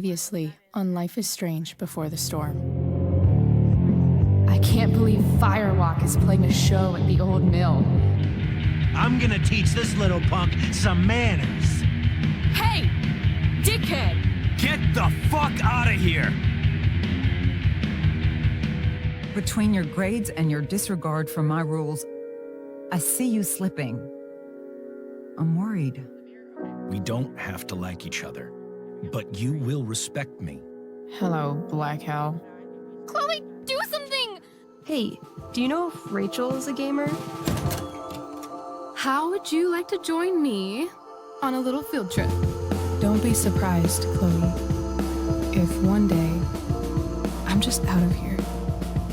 Previously on Life is Strange Before the Storm. I can't believe Firewalk is playing a show at the old mill. I'm gonna teach this little punk some manners. Hey! Dickhead! Get the fuck out of here! Between your grades and your disregard for my rules, I see you slipping. I'm worried. We don't have to like each other, but you will respect me. Hello, Black Hell. Chloe, do something! Hey, do you know if Rachel is a gamer? How would you like to join me on a little field trip? Don't be surprised, Chloe, if one day I'm just out of here.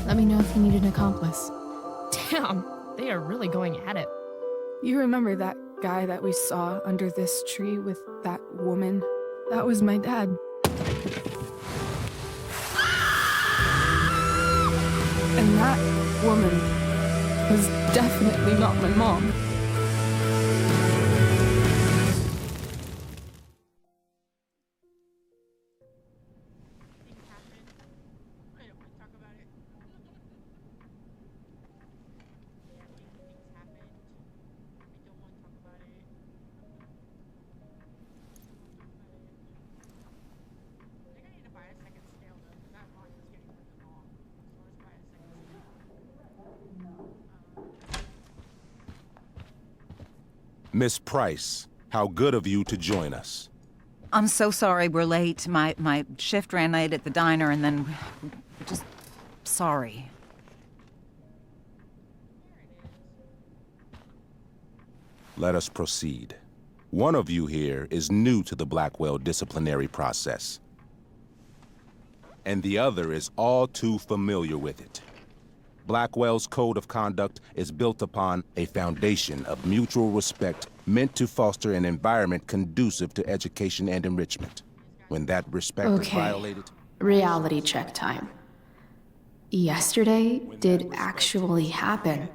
Let me know if you need an accomplice. Damn, they are really going at it. You remember that guy that we saw under this tree with that woman? That was my dad. And that woman was definitely not my mom. Miss Price, how good of you to join us. I'm so sorry we're late. My shift ran late at the diner and then... just... sorry. Let us proceed. One of you here is new to the Blackwell disciplinary process, and the other is all too familiar with it. Blackwell's code of conduct is built upon a foundation of mutual respect meant to foster an environment conducive to education and enrichment. When that respect is violated... Reality check time. Yesterday did actually happen.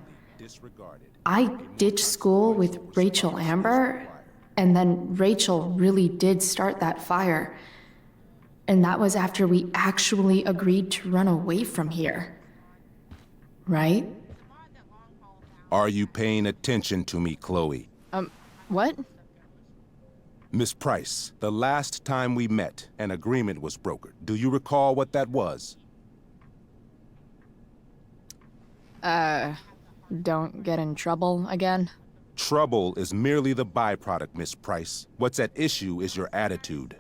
I ditched school with Rachel Amber, and then Rachel really did start that fire. And that was after we actually agreed to run away from here. Right? Are you paying attention to me, Chloe? What? Miss Price, the last time we met, an agreement was brokered. Do you recall what that was? Don't get in trouble again? Trouble is merely the byproduct, Miss Price. What's at issue is your attitude.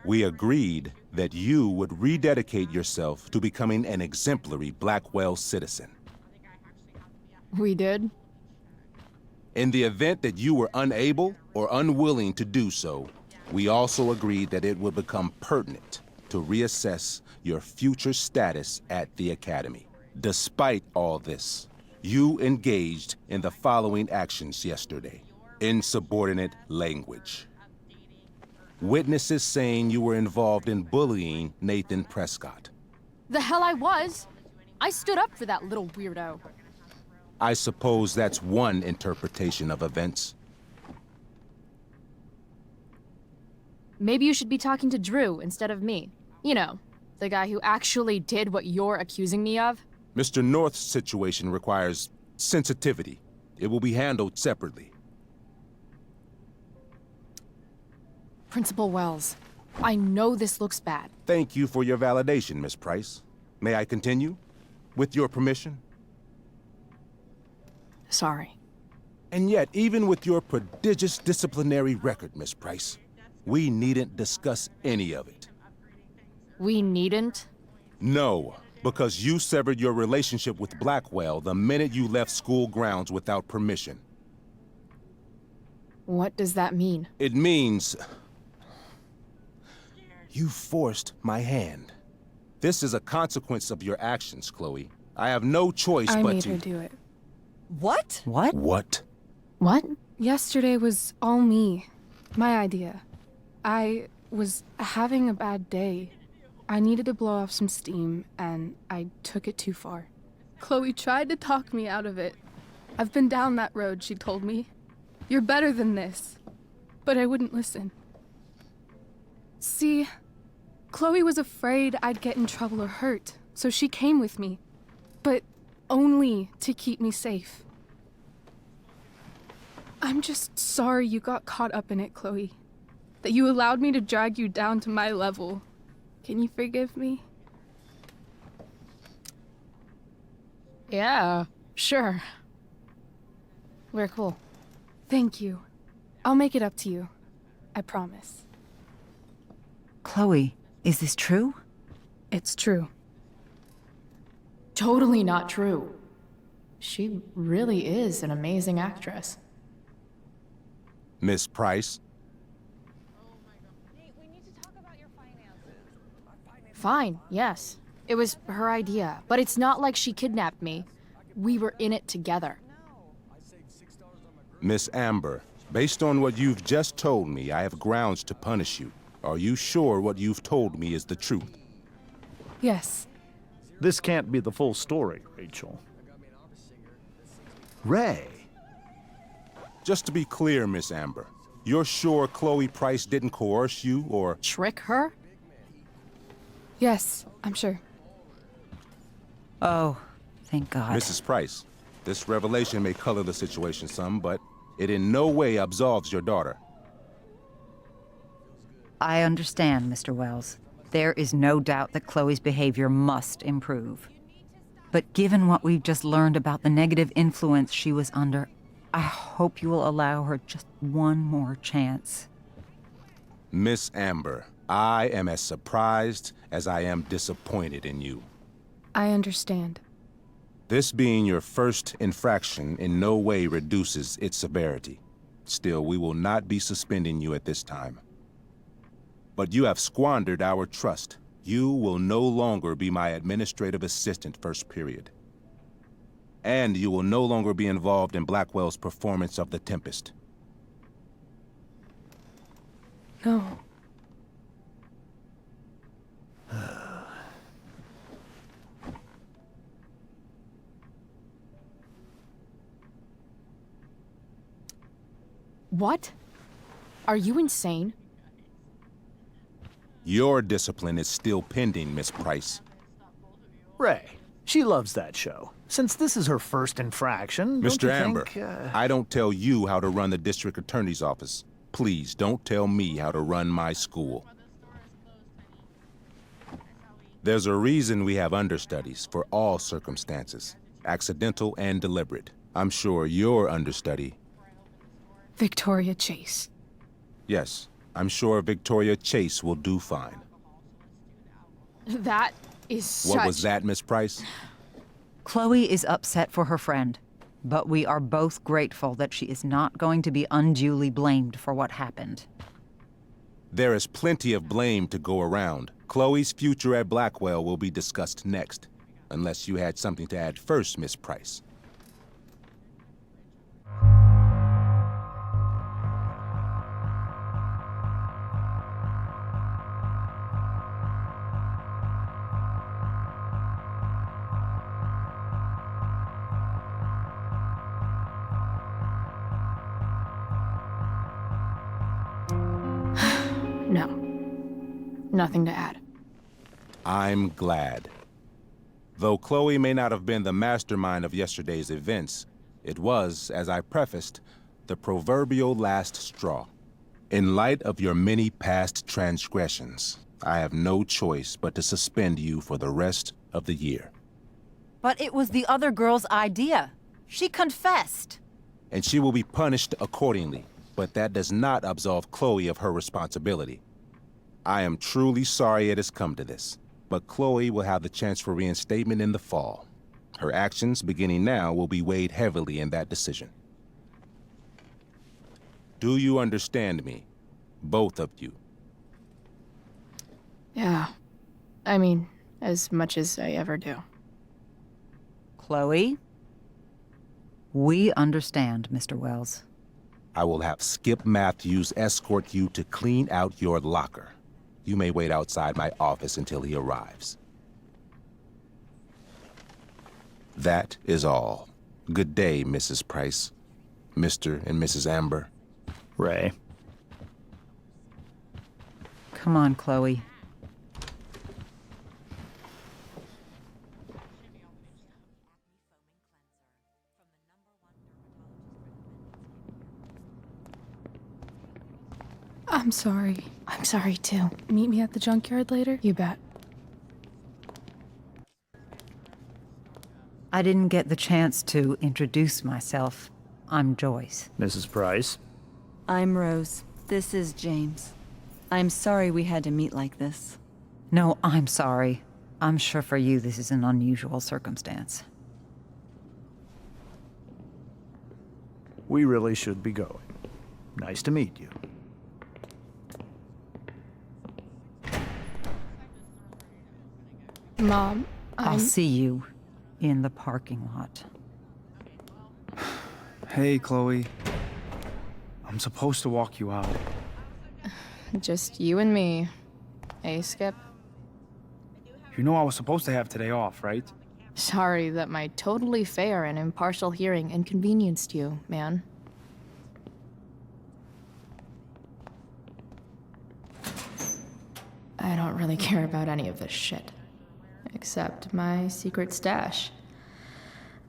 We agreed that you would rededicate yourself to becoming an exemplary Blackwell citizen. We did? In the event that you were unable or unwilling to do so, we also agreed that it would become pertinent to reassess your future status at the Academy. Despite all this, you engaged in the following actions yesterday. Insubordinate language. Witnesses saying you were involved in bullying Nathan Prescott. The hell I was! I stood up for that little weirdo. I suppose that's one interpretation of events. Maybe you should be talking to Drew instead of me. You know, the guy who actually did what you're accusing me of. Mr. North's situation requires sensitivity. It will be handled separately. Principal Wells, I know this looks bad. Thank you for your validation, Miss Price. May I continue? With your permission? Sorry. And yet, even with your prodigious disciplinary record, Miss Price, we needn't discuss any of it. We needn't? No, because you severed your relationship with Blackwell the minute you left school grounds without permission. What does that mean? It means... you forced my hand. This is a consequence of your actions, Chloe. I have no choice I but made to... her do it. What? What? What? What? Yesterday was all me. My idea. I was having a bad day. I needed to blow off some steam, and I took it too far. Chloe tried to talk me out of it. I've been down that road, she told me. You're better than this. But I wouldn't listen. See, Chloe was afraid I'd get in trouble or hurt, so she came with me. But only to keep me safe. I'm just sorry you got caught up in it, Chloe. That you allowed me to drag you down to my level. Can you forgive me? Yeah, sure. We're cool. Thank you. I'll make it up to you. I promise. Chloe, is this true? It's true. Totally not true. She really is an amazing actress. Miss Price, Fine, yes. It was her idea, but it's not like she kidnapped me. We were in it together. Miss Amber, based on what you've just told me, I have grounds to punish you. Are you sure what you've told me is the truth? Yes. This can't be the full story, Rachel. Ray. Just to be clear, Miss Amber, you're sure Chloe Price didn't coerce you or... Trick her? Yes, I'm sure. Oh, thank God. Mrs. Price, this revelation may color the situation some, but it in no way absolves your daughter. I understand, Mr. Wells. There is no doubt that Chloe's behavior must improve. But given what we've just learned about the negative influence she was under, I hope you will allow her just one more chance. Miss Amber, I am as surprised as I am disappointed in you. I understand. This being your first infraction in no way reduces its severity. Still, we will not be suspending you at this time. But you have squandered our trust. You will no longer be my administrative assistant first period. And you will no longer be involved in Blackwell's performance of The Tempest. No. What? Are you insane? Your discipline is still pending, Miss Price. Ray. She loves that show. Since this is her first infraction, don't Mr. you Amber, think, I don't tell you how to run the district attorney's office. Please don't tell me how to run my school. There's a reason we have understudies for all circumstances, accidental and deliberate. I'm sure your understudy... Victoria Chase. Yes, I'm sure Victoria Chase will do fine. That is such... What was that, Miss Price? Chloe is upset for her friend, but we are both grateful that she is not going to be unduly blamed for what happened. There is plenty of blame to go around. Chloe's future at Blackwell will be discussed next, unless you had something to add first, Miss Price. No. Nothing to add. I'm glad. Though Chloe may not have been the mastermind of yesterday's events, it was, as I prefaced, the proverbial last straw. In light of your many past transgressions, I have no choice but to suspend you for the rest of the year. But it was the other girl's idea. She confessed. And she will be punished accordingly, but that does not absolve Chloe of her responsibility. I am truly sorry it has come to this, but Chloe will have the chance for reinstatement in the fall. Her actions, beginning now, will be weighed heavily in that decision. Do you understand me? Both of you. Yeah. I mean, as much as I ever do. Chloe? We understand, Mr. Wells. I will have Skip Matthews escort you to clean out your locker. You may wait outside my office until he arrives. That is all. Good day, Mrs. Price. Mr. and Mrs. Amber. Ray. Come on, Chloe. I'm sorry. I'm sorry too. Meet me at the junkyard later? You bet. I didn't get the chance to introduce myself. I'm Joyce. Mrs. Price? I'm Rose. This is James. I'm sorry we had to meet like this. No, I'm sorry. I'm sure for you this is an unusual circumstance. We really should be going. Nice to meet you. Mom, I'll see you in the parking lot. Hey, Chloe. I'm supposed to walk you out. Just you and me. Hey, Skip. You know I was supposed to have today off, right? Sorry that my totally fair and impartial hearing inconvenienced you, man. I don't really care about any of this shit. Except my secret stash.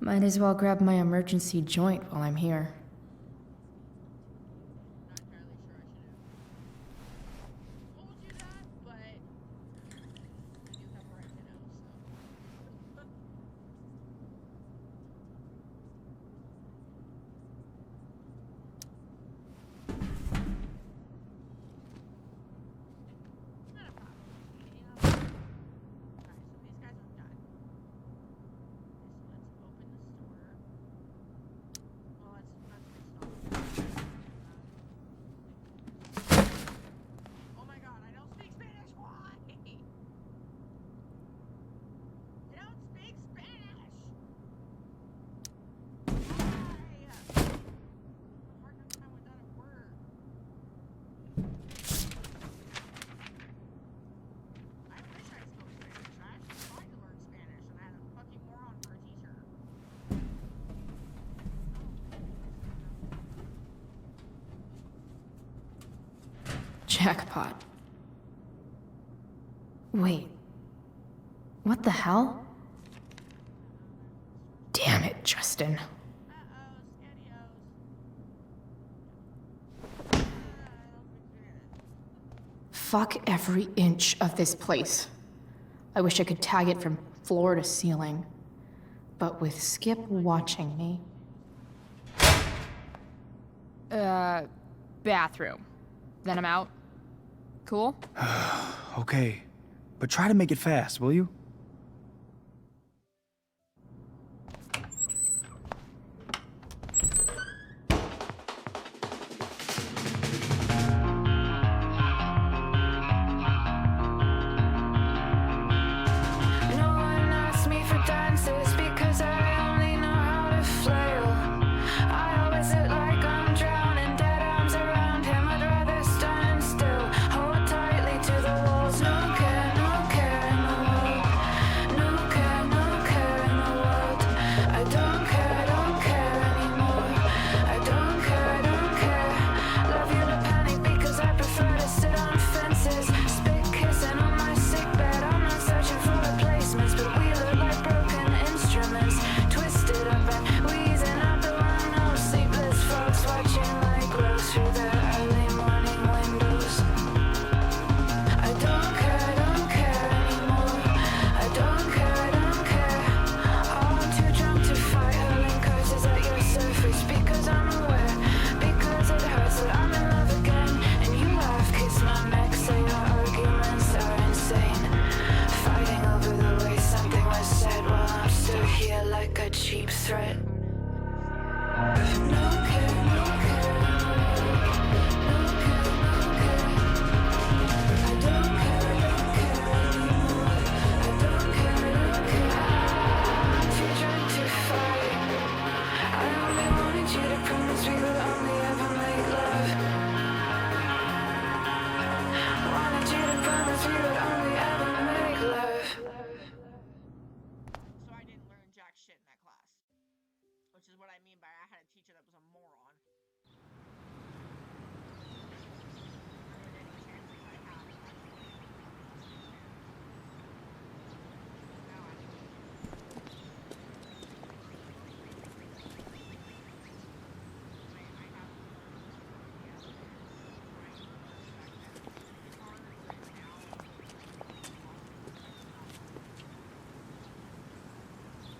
Might as well grab my emergency joint while I'm here. Jackpot. Wait. What the hell? Damn it, Justin. Fuck every inch of this place. I wish I could tag it from floor to ceiling. But with Skip watching me... bathroom. Then I'm out. Cool? Okay, but try to make it fast, will you?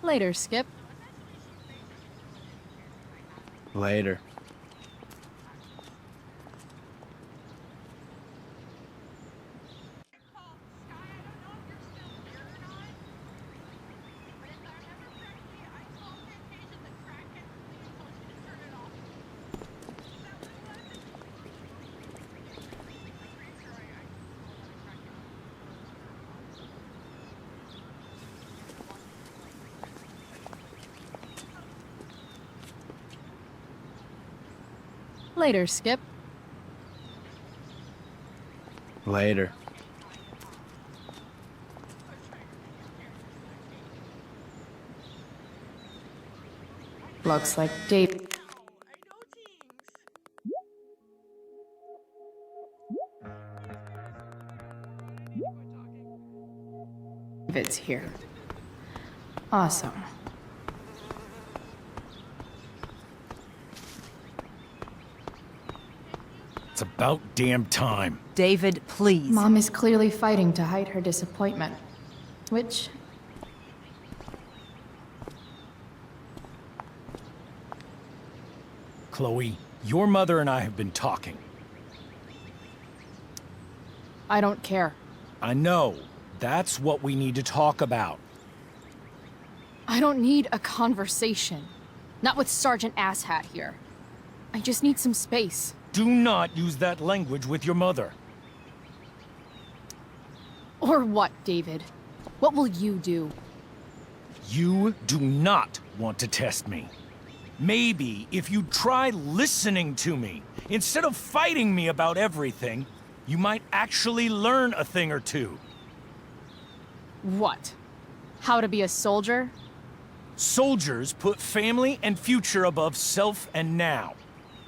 Later, Skip. Later. Later, Skip. Later. Looks like David's here. Awesome. It's about damn time. David, please. Mom is clearly fighting to hide her disappointment, which Chloe, your mother and I have been talking. I don't care. I know. That's what we need to talk about. I don't need a conversation. Not with Sergeant Asshat here. I just need some space. Do not use that language with your mother. Or what, David? What will you do? You do not want to test me. Maybe if you try listening to me, instead of fighting me about everything, you might actually learn a thing or two. What? How to be a soldier? Soldiers put family and future above self and now.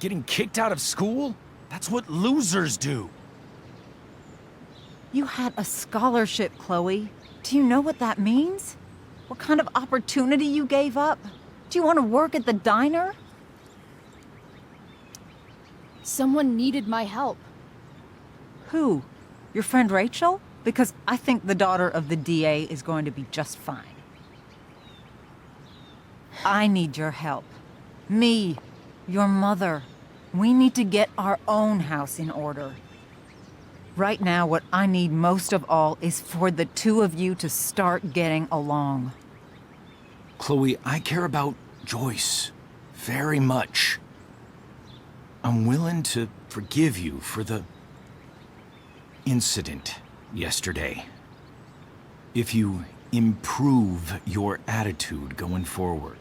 Getting kicked out of school? That's what losers do. You had a scholarship, Chloe. Do you know what that means? What kind of opportunity you gave up? Do you want to work at the diner? Someone needed my help. Who? Your friend Rachel? Because I think the daughter of the DA is going to be just fine. I need your help. Me, your mother. We need to get our own house in order. Right now, what I need most of all is for the two of you to start getting along. Chloe, I care about Joyce very much. I'm willing to forgive you for the incident yesterday. If you improve your attitude going forward.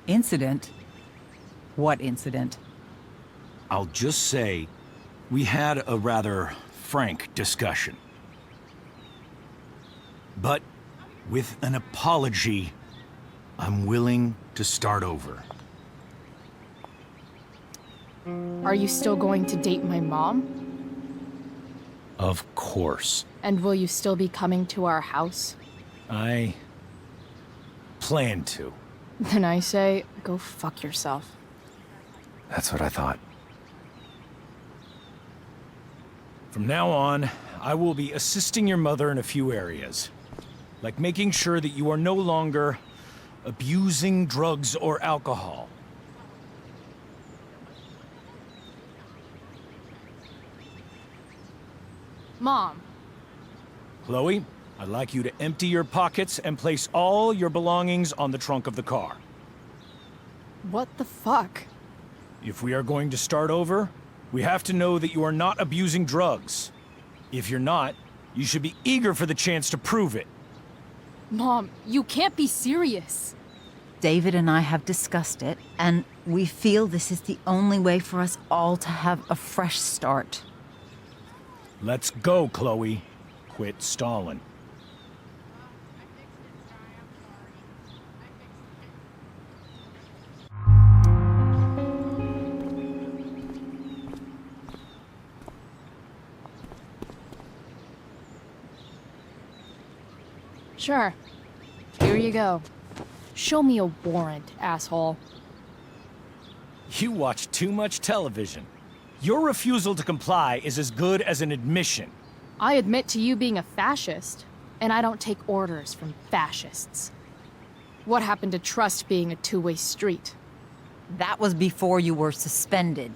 Incident? What incident? I'll just say, we had a rather frank discussion. But with an apology, I'm willing to start over. Are you still going to date my mom? Of course. And will you still be coming to our house? I plan to. Then I say, go fuck yourself. That's what I thought. From now on, I will be assisting your mother in a few areas. Like making sure that you are no longer abusing drugs or alcohol. Mom. Chloe, I'd like you to empty your pockets and place all your belongings on the trunk of the car. What the fuck? If we are going to start over, we have to know that you are not abusing drugs. If you're not, you should be eager for the chance to prove it. Mom, you can't be serious. David and I have discussed it, and we feel this is the only way for us all to have a fresh start. Let's go, Chloe. Quit stalling. Sure. Here you go. Show me a warrant, asshole. You watch too much television. Your refusal to comply is as good as an admission. I admit to you being a fascist, and I don't take orders from fascists. What happened to trust being a two-way street? That was before you were suspended.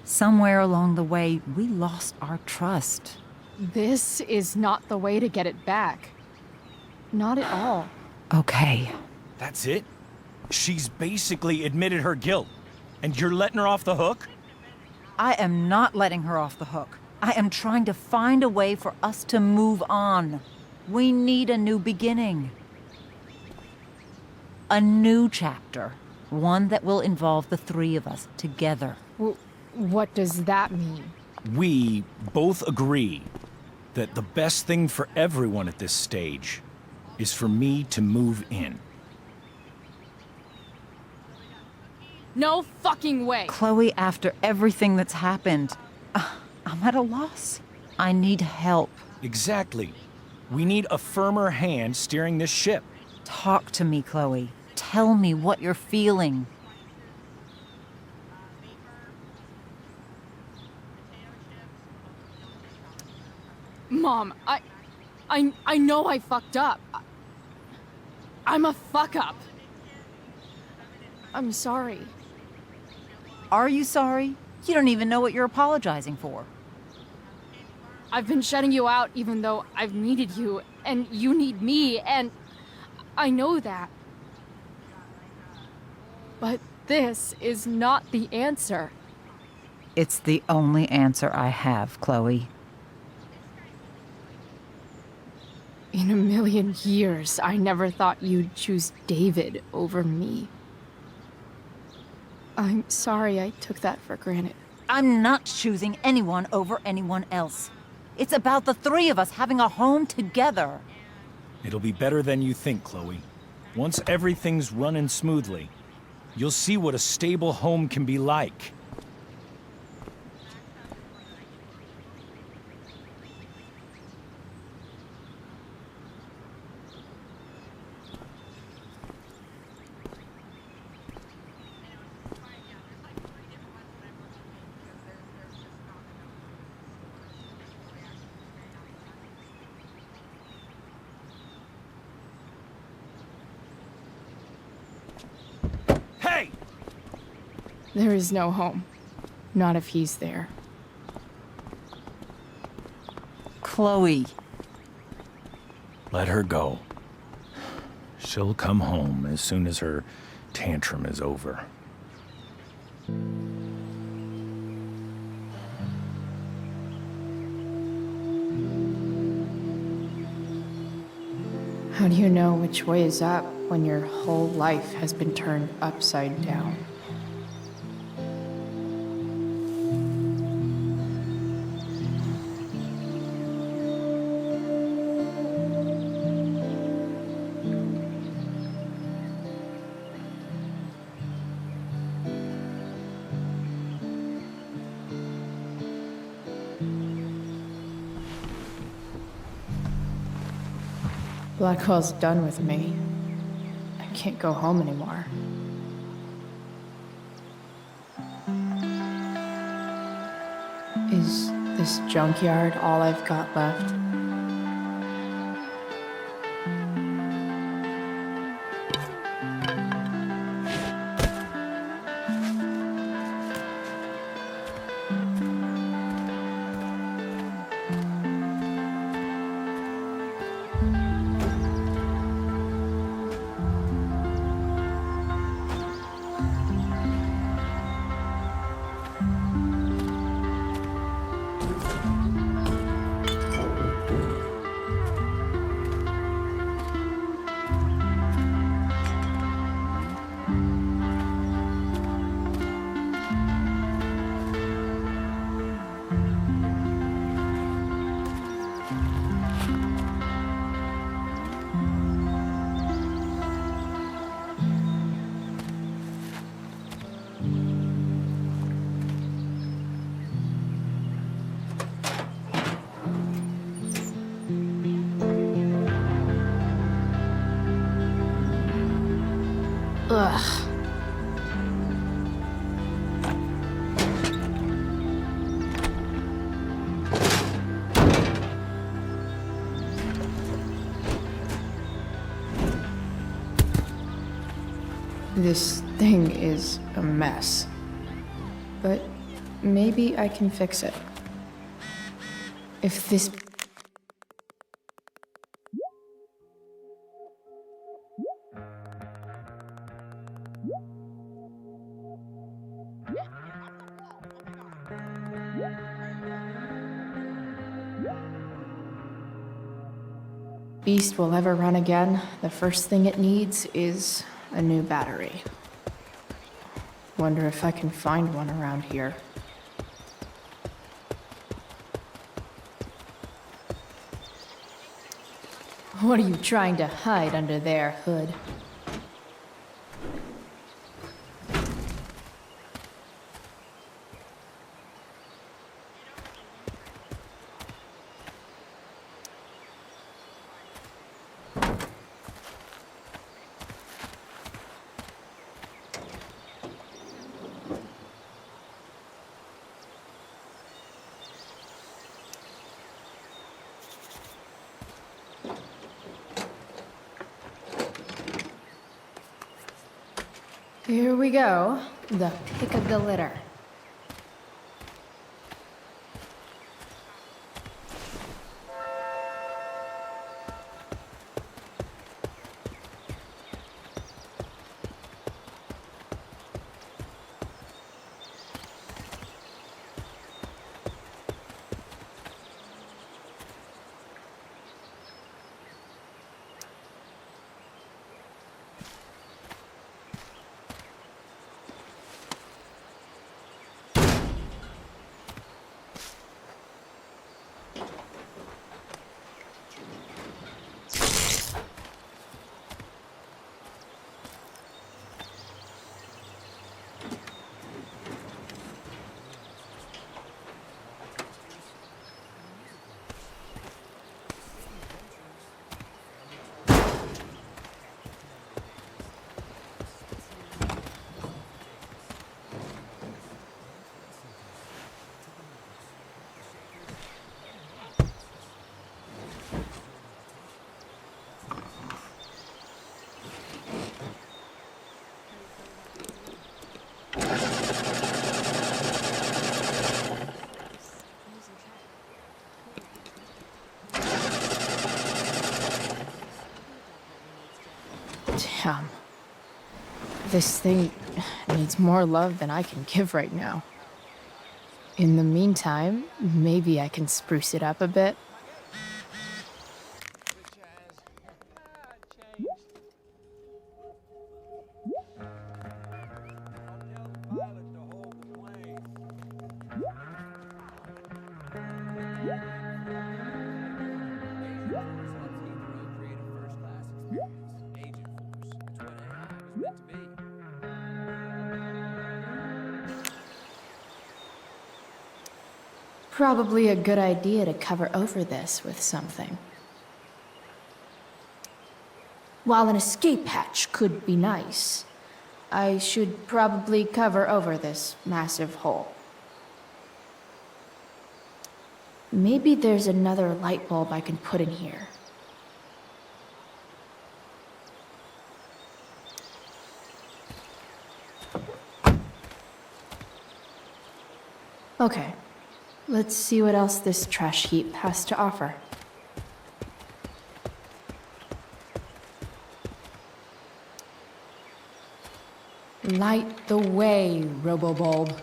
Somewhere along the way, we lost our trust. This is not the way to get it back. Not at all. Okay. That's it? She's basically admitted her guilt, and you're letting her off the hook? I am not letting her off the hook. I am trying to find a way for us to move on. We need a new beginning. A new chapter. One that will involve the three of us together. What does that mean? We both agree that the best thing for everyone at this stage is for me to move in. No fucking way! Chloe, after everything that's happened, I'm at a loss. I need help. Exactly. We need a firmer hand steering this ship. Talk to me, Chloe. Tell me what you're feeling. Mom, I know I fucked up. I'm a fuck-up. I'm sorry. Are you sorry? You don't even know what you're apologizing for. I've been shutting you out even though I've needed you, and you need me, and I know that. But this is not the answer. It's the only answer I have, Chloe. In a million years, I never thought you'd choose David over me. I'm sorry I took that for granted. I'm not choosing anyone over anyone else. It's about the three of us having a home together. It'll be better than you think, Chloe. Once everything's running smoothly, you'll see what a stable home can be like. Hey! There is no home. Not if he's there. Chloe. Let her go. She'll come home as soon as her tantrum is over. How do you know which way is up when your whole life has been turned upside down? Blackwell's done with me. I can't go home anymore. Is this junkyard all I've got left? Ugh. This thing is a mess. But maybe I can fix it. If this... beast will ever run again, the first thing it needs is a new battery. Wonder if I can find one around here. What are you trying to hide under there, Hood? Here we go, the pick of the litter. Damn. This thing needs more love than I can give right now. In the meantime, maybe I can spruce it up a bit. Probably a good idea to cover over this with something. While an escape hatch could be nice, I should probably cover over this massive hole. Maybe there's another light bulb I can put in here. Okay. Let's see what else this trash heap has to offer. Light the way, Robobulb.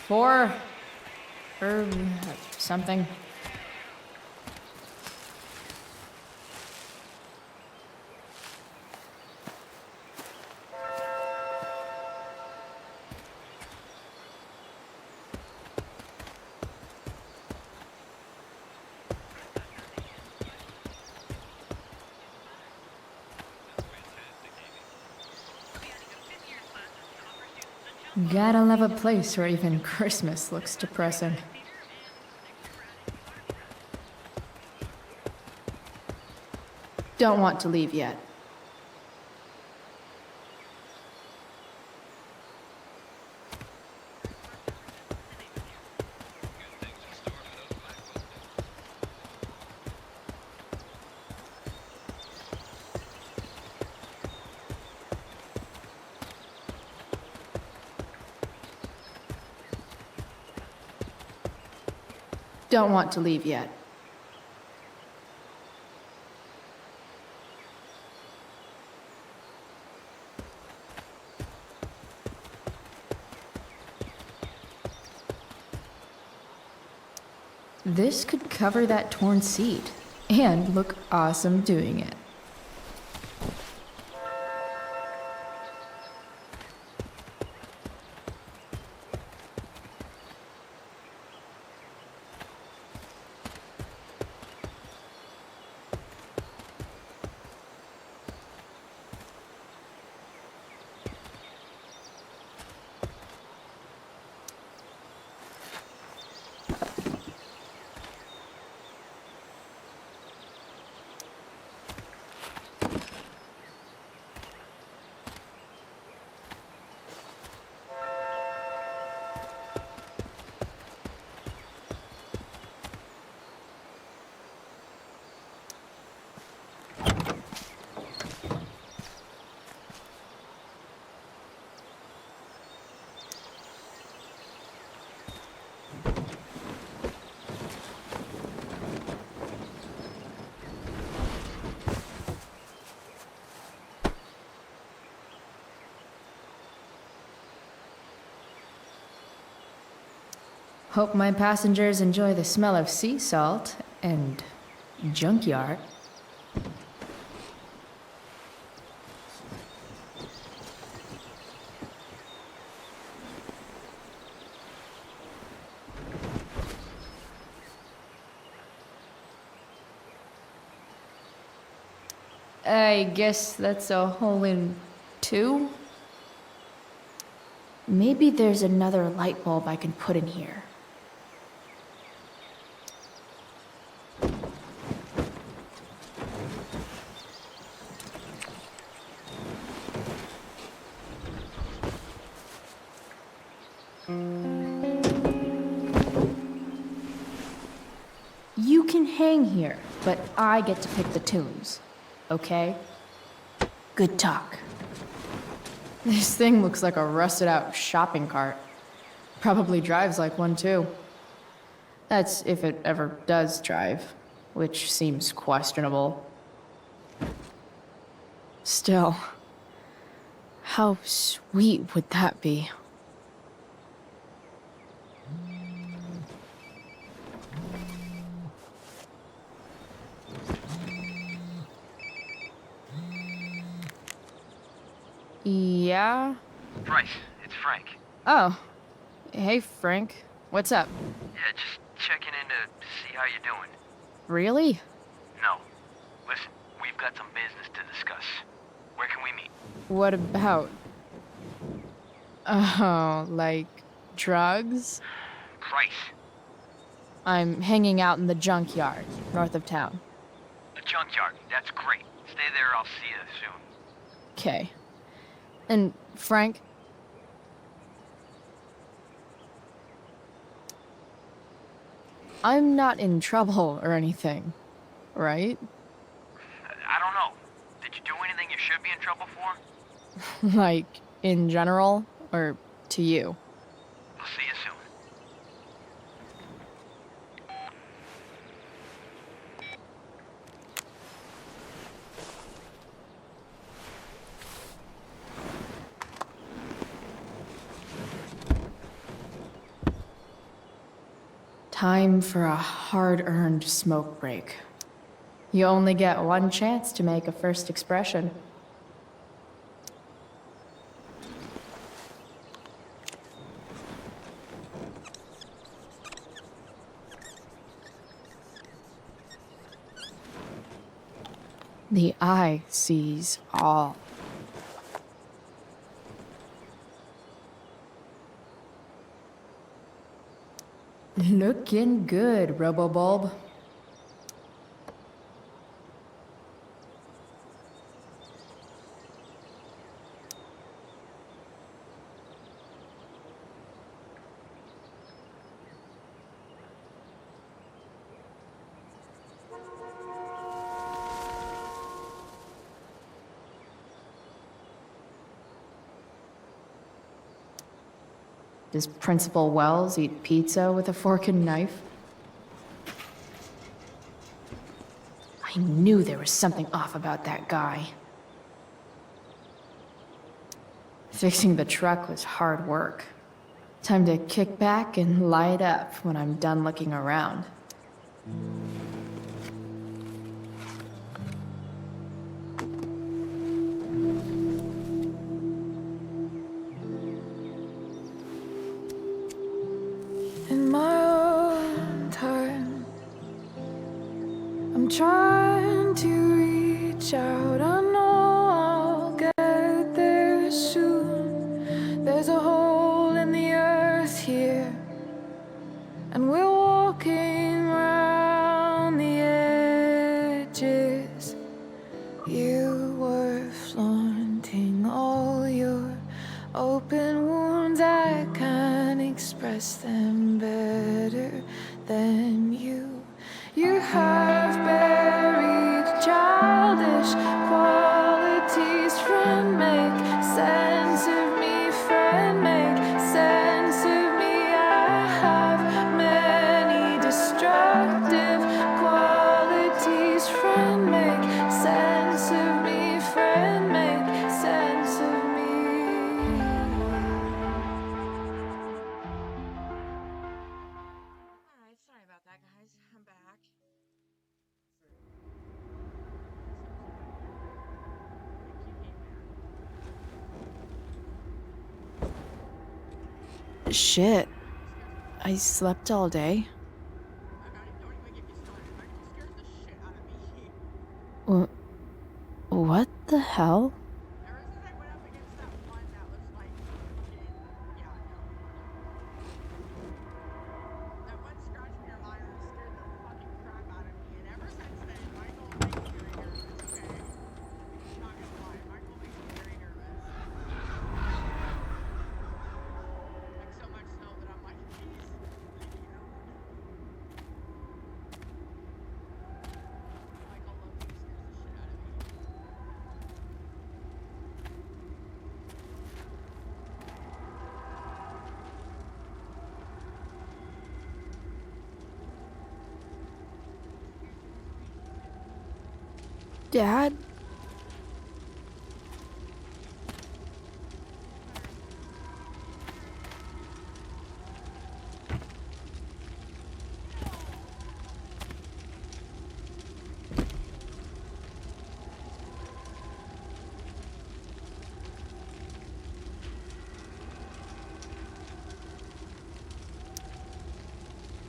Four, or something. Gotta love a place where even Christmas looks depressing. Don't want to leave yet. Don't want to leave yet. This could cover that torn seat and look awesome doing it. Hope my passengers enjoy the smell of sea salt and junkyard. I guess that's a hole in two? Maybe there's another light bulb I can put in here. You can hang here, but I get to pick the tunes, okay? Good talk. This thing looks like a rusted out shopping cart. Probably drives like one too. That's if it ever does drive, which seems questionable. Still, how sweet would that be? Yeah? Bryce, it's Frank. Oh. Hey, Frank. What's up? Yeah, just checking in to see how you're doing. Really? No. Listen, we've got some business to discuss. Where can we meet? What about? Oh, like drugs? Bryce. I'm hanging out in the junkyard, north of town. The junkyard. That's great. Stay there, I'll see you soon. Okay. And Frank? I'm not in trouble or anything, right? I don't know. Did you do anything you should be in trouble for? Like, in general, or to you? I'll see you soon. Time for a hard-earned smoke break. You only get one chance to make a first expression. The eye sees all. Looking good, Robobulb. Does Principal Wells eat pizza with a fork and knife? I knew there was something off about that guy. Fixing the truck was hard work. Time to kick back and light up when I'm done looking around. In my own time, I'm trying to reach out. I know I'll get there soon. There's a hole in the earth here, and we're walking around the edges. You were flaunting all your open wounds. I can't express them better than you. You have buried childish qualities. Friend, make sense of me. Friend, make sense of me. I have many destructive qualities. Friend, make sense of me. Friend, make sense of me. Alright, sorry about that, guys. I'm back. Shit. I slept all day. Don't even get me started. Michael scares the shit out of me. What the hell? Ever since I went up against that one that was like fucking, yeah, no. That one scratched me your iron scared the fucking crap out of me, and ever since then, Michael makes me very nervous, okay? I'm not gonna lie, Michael makes me very nervous. Like, so much so that I'm like, please, leave me alone. Michael loves me, scares the shit out of me. Dad?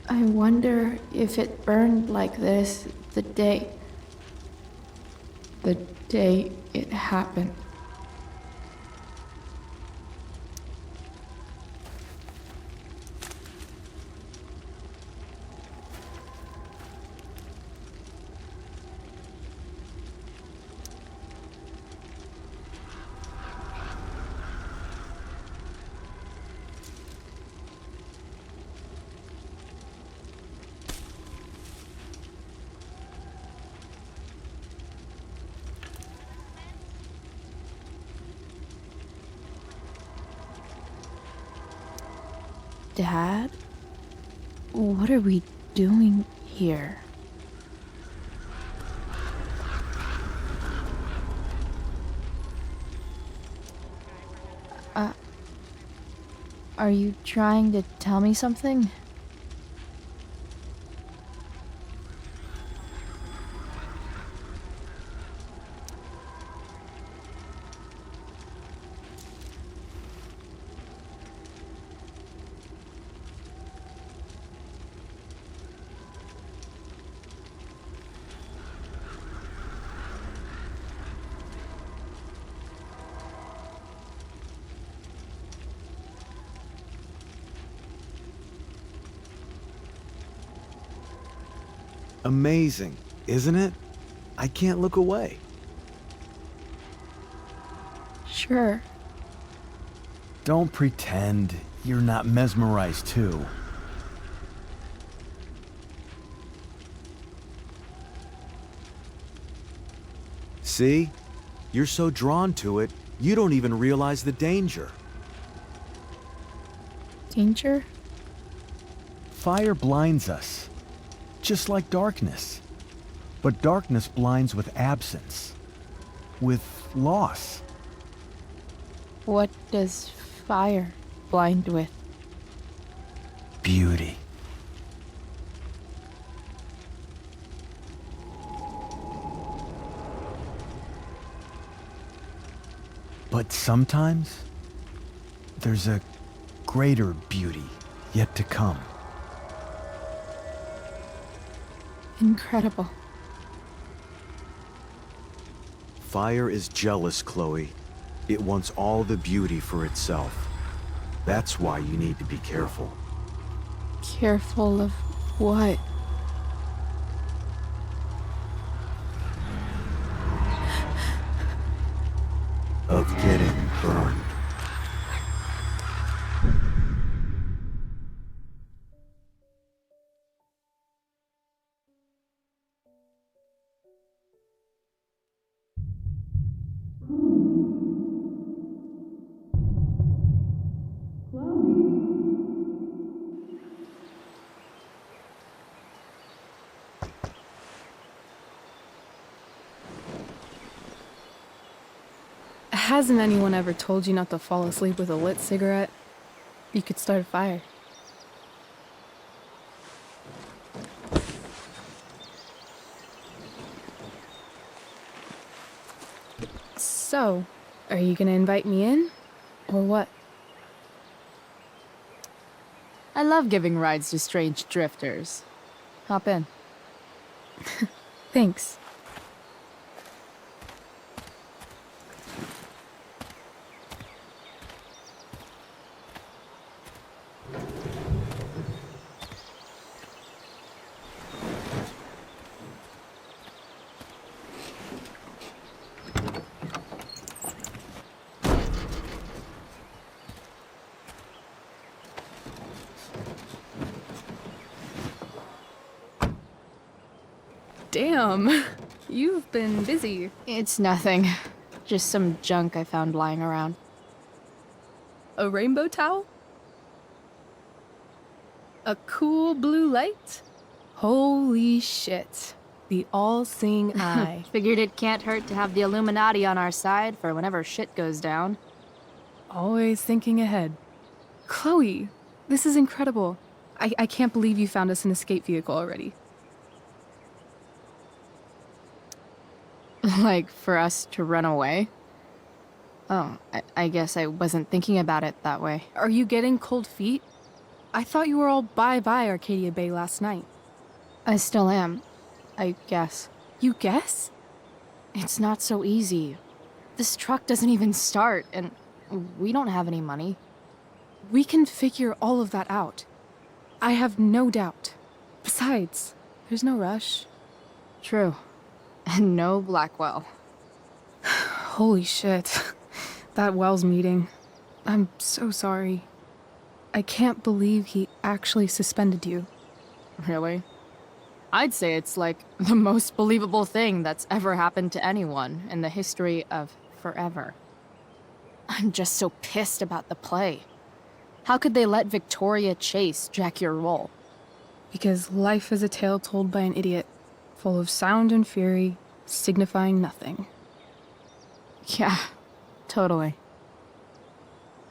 I wonder if it burned like this the day it happened. Dad? What are we doing here? Are you trying to tell me something? Amazing, isn't it? I can't look away. Sure. Don't pretend you're not mesmerized too. See? You're so drawn to it, you don't even realize the danger. Danger? Fire blinds us, just like darkness. But darkness blinds with absence, with loss. What does fire blind with? Beauty. But sometimes, there's a greater beauty yet to come. Incredible. Fire is jealous, Chloe. It wants all the beauty for itself. That's why you need to be careful. Careful of what? Of getting burned. Hasn't anyone ever told you not to fall asleep with a lit cigarette? You could start a fire. So, are you gonna invite me in? Or what? I love giving rides to strange drifters. Hop in. Thanks. Damn, you've been busy. It's nothing. Just some junk I found lying around. A rainbow towel? A cool blue light? Holy shit. The all-seeing eye. Figured it can't hurt to have the Illuminati on our side for whenever shit goes down. Always thinking ahead. Chloe, this is incredible. I can't believe you found us an escape vehicle already. Like, for us to run away? Oh, I guess I wasn't thinking about it that way. Are you getting cold feet? I thought you were all bye-bye Arcadia Bay last night. I still am, I guess. You guess? It's not so easy. This truck doesn't even start, and we don't have any money. We can figure all of that out. I have no doubt. Besides, there's no rush. True. And no Blackwell. Holy shit. That Wells meeting. I'm so sorry. I can't believe he actually suspended you. Really? I'd say it's like the most believable thing that's ever happened to anyone in the history of forever. I'm just so pissed about the play. How could they let Victoria Chase jack your role? Because life is a tale told by an idiot, full of sound and fury, signifying nothing. Yeah, totally.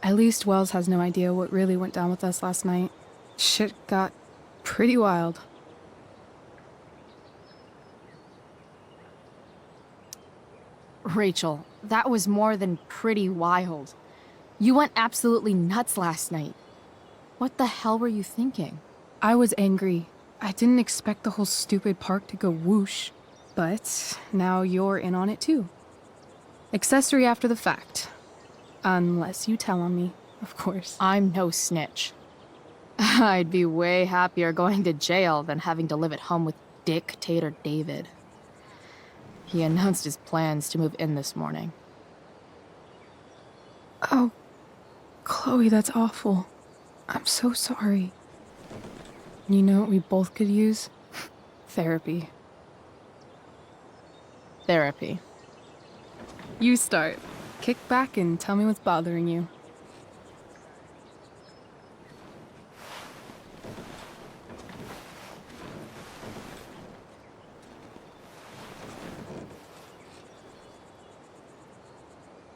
At least Wells has no idea what really went down with us last night. Shit got pretty wild. Rachel, that was more than pretty wild. You went absolutely nuts last night. What the hell were you thinking? I was angry. I didn't expect the whole stupid park to go whoosh. But now you're in on it too. Accessory after the fact. Unless you tell on me, of course. I'm no snitch. I'd be way happier going to jail than having to live at home with dictator David. He announced his plans to move in this morning. Oh, Chloe, that's awful. I'm so sorry. You know what we both could use? Therapy. Therapy. You start. Kick back and tell me what's bothering you.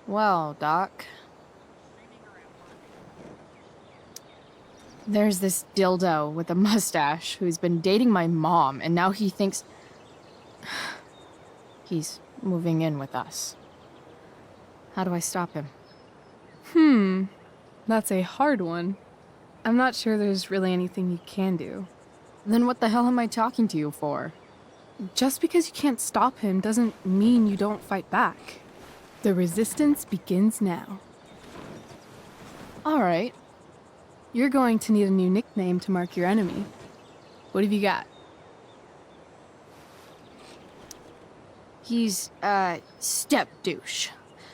Well, Doc. There's this dildo with a mustache who's been dating my mom, and now he thinks he's moving in with us. How do I stop him? That's a hard one. I'm not sure there's really anything you can do. Then what the hell am I talking to you for? Just because you can't stop him doesn't mean you don't fight back. The resistance begins now. All right. You're going to need a new nickname to mark your enemy. What have you got? He's, step douche.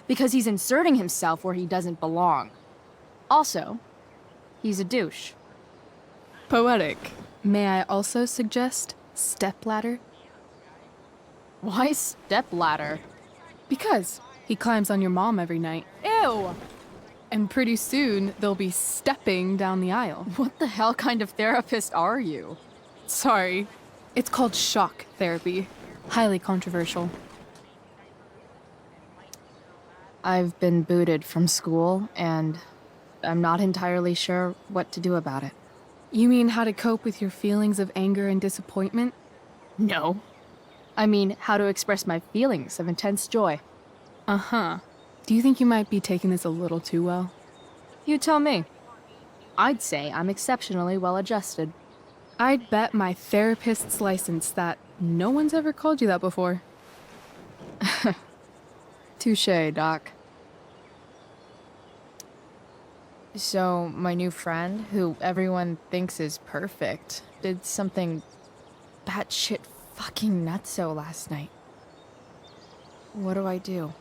Because he's inserting himself where he doesn't belong. Also, he's a douche. Poetic. May I also suggest stepladder? Why stepladder? Because he climbs on your mom every night. Ew! And pretty soon, they'll be stepping down the aisle. What the hell kind of therapist are you? Sorry. It's called shock therapy. Highly controversial. I've been booted from school, and I'm not entirely sure what to do about it. You mean how to cope with your feelings of anger and disappointment? No. I mean, how to express my feelings of intense joy. Uh-huh. Do you think you might be taking this a little too well? You tell me. I'd say I'm exceptionally well adjusted. I'd bet my therapist's license that no one's ever called you that before. Touché, Doc. So, my new friend, who everyone thinks is perfect, did something batshit fucking nutso last night. What do I do?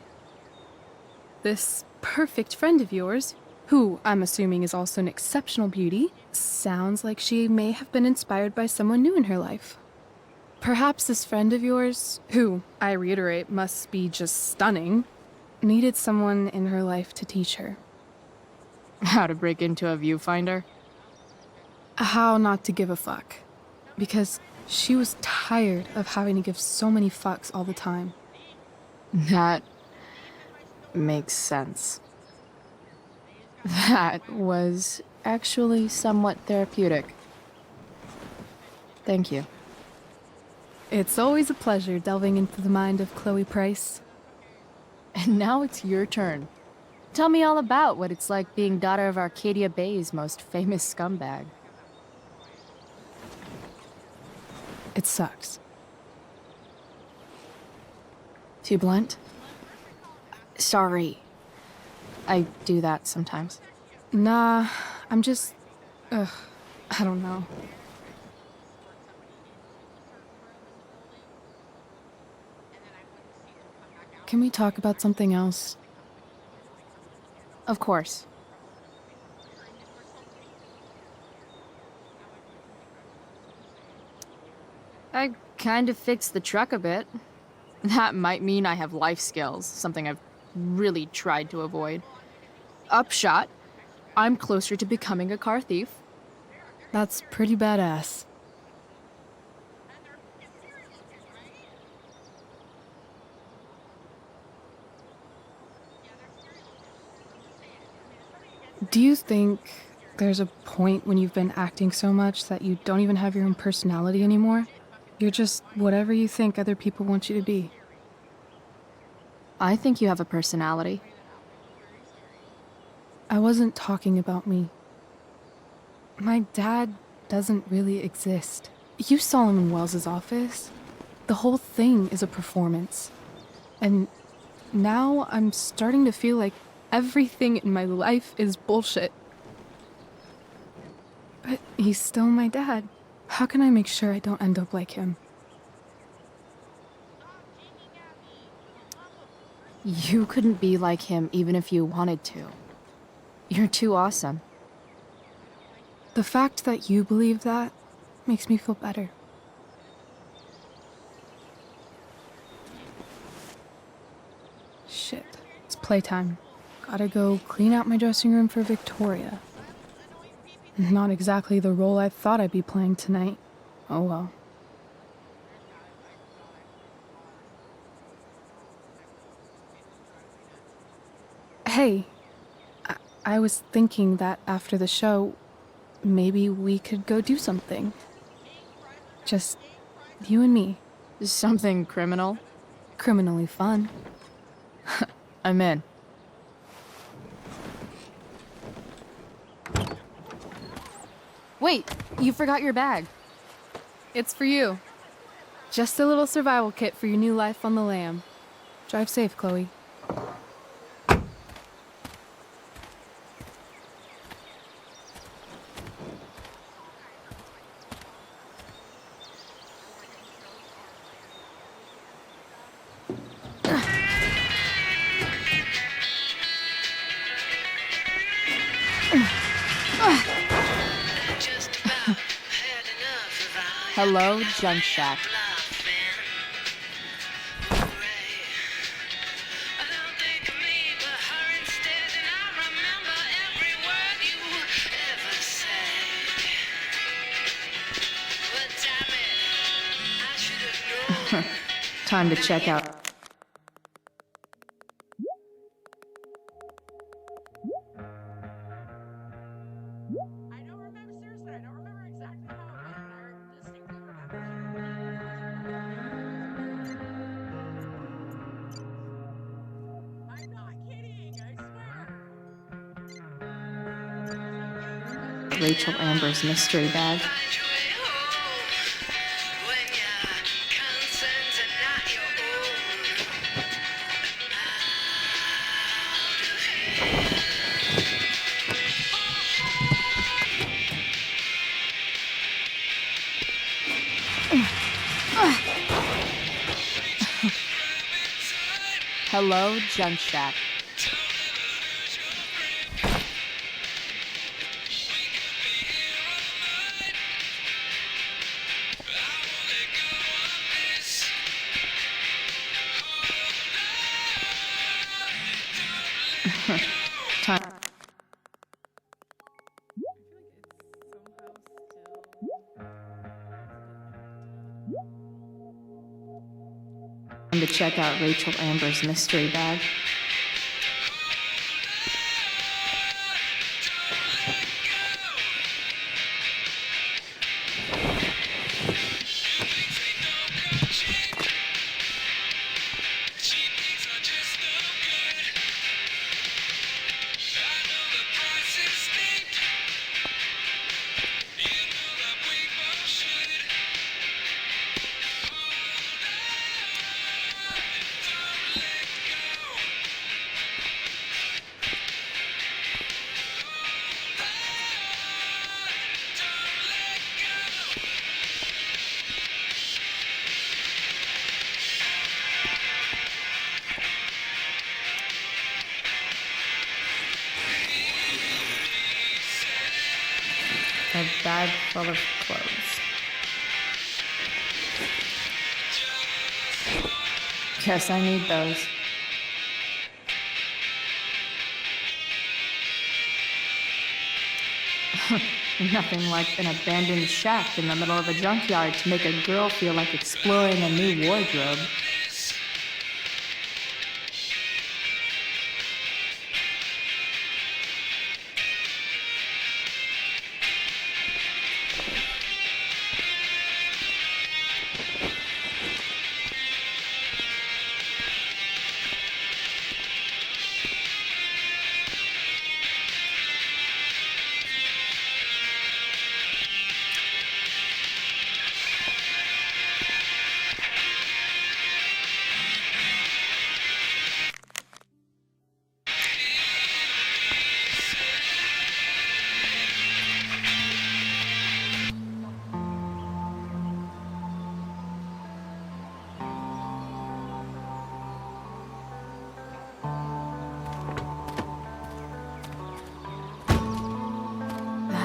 This perfect friend of yours, who I'm assuming is also an exceptional beauty, sounds like she may have been inspired by someone new in her life. Perhaps this friend of yours, who, I reiterate, must be just stunning, needed someone in her life to teach her. How to break into a viewfinder? How not to give a fuck. Because she was tired of having to give so many fucks all the time. That makes sense. That was actually somewhat therapeutic. Thank you. It's always a pleasure delving into the mind of Chloe Price. And now it's your turn. Tell me all about what it's like being daughter of Arcadia Bay's most famous scumbag. It sucks. Too blunt? Sorry. I do that sometimes. Nah, I'm just... I don't know. Can we talk about something else? Of course. I kind of fixed the truck a bit. That might mean I have life skills, something I've really tried to avoid. Upshot, I'm closer to becoming a car thief. That's pretty badass. Do you think there's a point when you've been acting so much that you don't even have your own personality anymore? You're just whatever you think other people want you to be. I think you have a personality. I wasn't talking about me. My dad doesn't really exist. You saw him in Wells's office. The whole thing is a performance. And now I'm starting to feel like everything in my life is bullshit. But he's still my dad. How can I make sure I don't end up like him? You couldn't be like him even if you wanted to. You're too awesome. The fact that you believe that makes me feel better. Shit, it's playtime. Gotta go clean out my dressing room for Victoria. Not exactly the role I thought I'd be playing tonight. Oh well. Hey, I was thinking that after the show, maybe we could go do something. Just you and me. Something criminal? Criminally fun. I'm in. Wait, you forgot your bag. It's for you. Just a little survival kit for your new life on the lam. Drive safe, Chloe. Hello, Junk Shack. Time to check out. I don't remember, seriously, I don't remember exactly how it went, and I distinctly remember. I'm not kidding, I swear. Rachel Amber's mystery bag. Hello, Junk Shack. Time. Time to check out Rachel Amber's mystery bag. A bag full of clothes. Guess I need those. Nothing like an abandoned shack in the middle of a junkyard to make a girl feel like exploring a new wardrobe.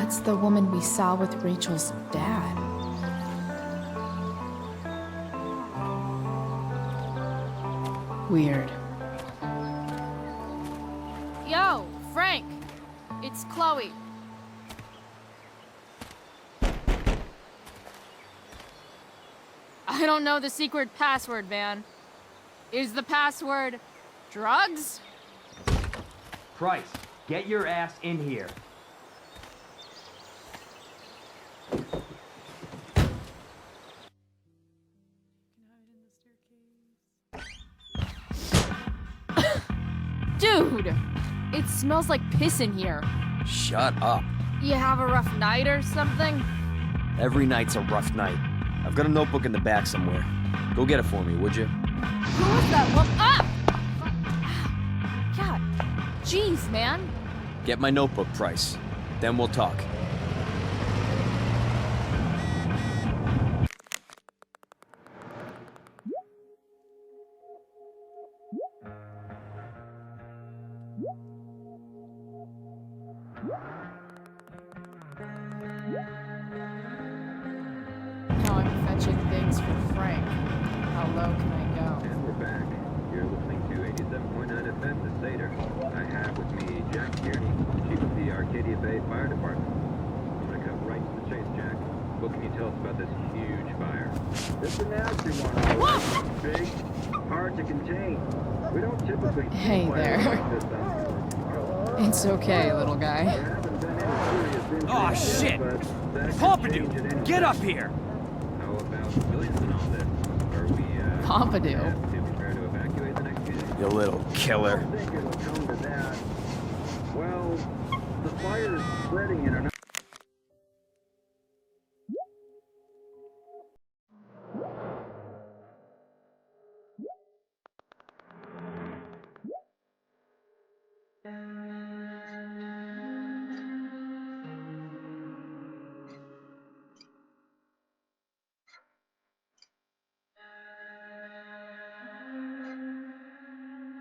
That's the woman we saw with Rachel's dad. Weird. Yo, Frank! It's Chloe. I don't know the secret password, man. Is the password drugs? Price, get your ass in here. Dude! It smells like piss in here. Shut up. You have a rough night or something? Every night's a rough night. I've got a notebook in the back somewhere. Go get it for me, would you? Who is that one? Ah! God. Jeez, man. Get my notebook, Price. Then we'll talk. Now I'm fetching things for Frank. How low can I go? And we're back. You're listening to 87.9 FM, The Satyr. I have with me Jack Kearney, Chief of the Arcadia Bay Fire Department. I'm gonna cut right to the chase, Jack. What can you tell us about this huge fire? It's a nasty one, all right. Big, hard to contain. We don't typically see Hey fires there. like this outdoors. It's okay, little guy. There haven't been any serious injuries Aw, yet, shit! but that could Pompidou, change at any get up second. here! How about civilians and all this? Are we, Pompidou. have to prepare to evacuate the next few days? You little killer. I think it'll come to that. Well, the fire is spreading in an...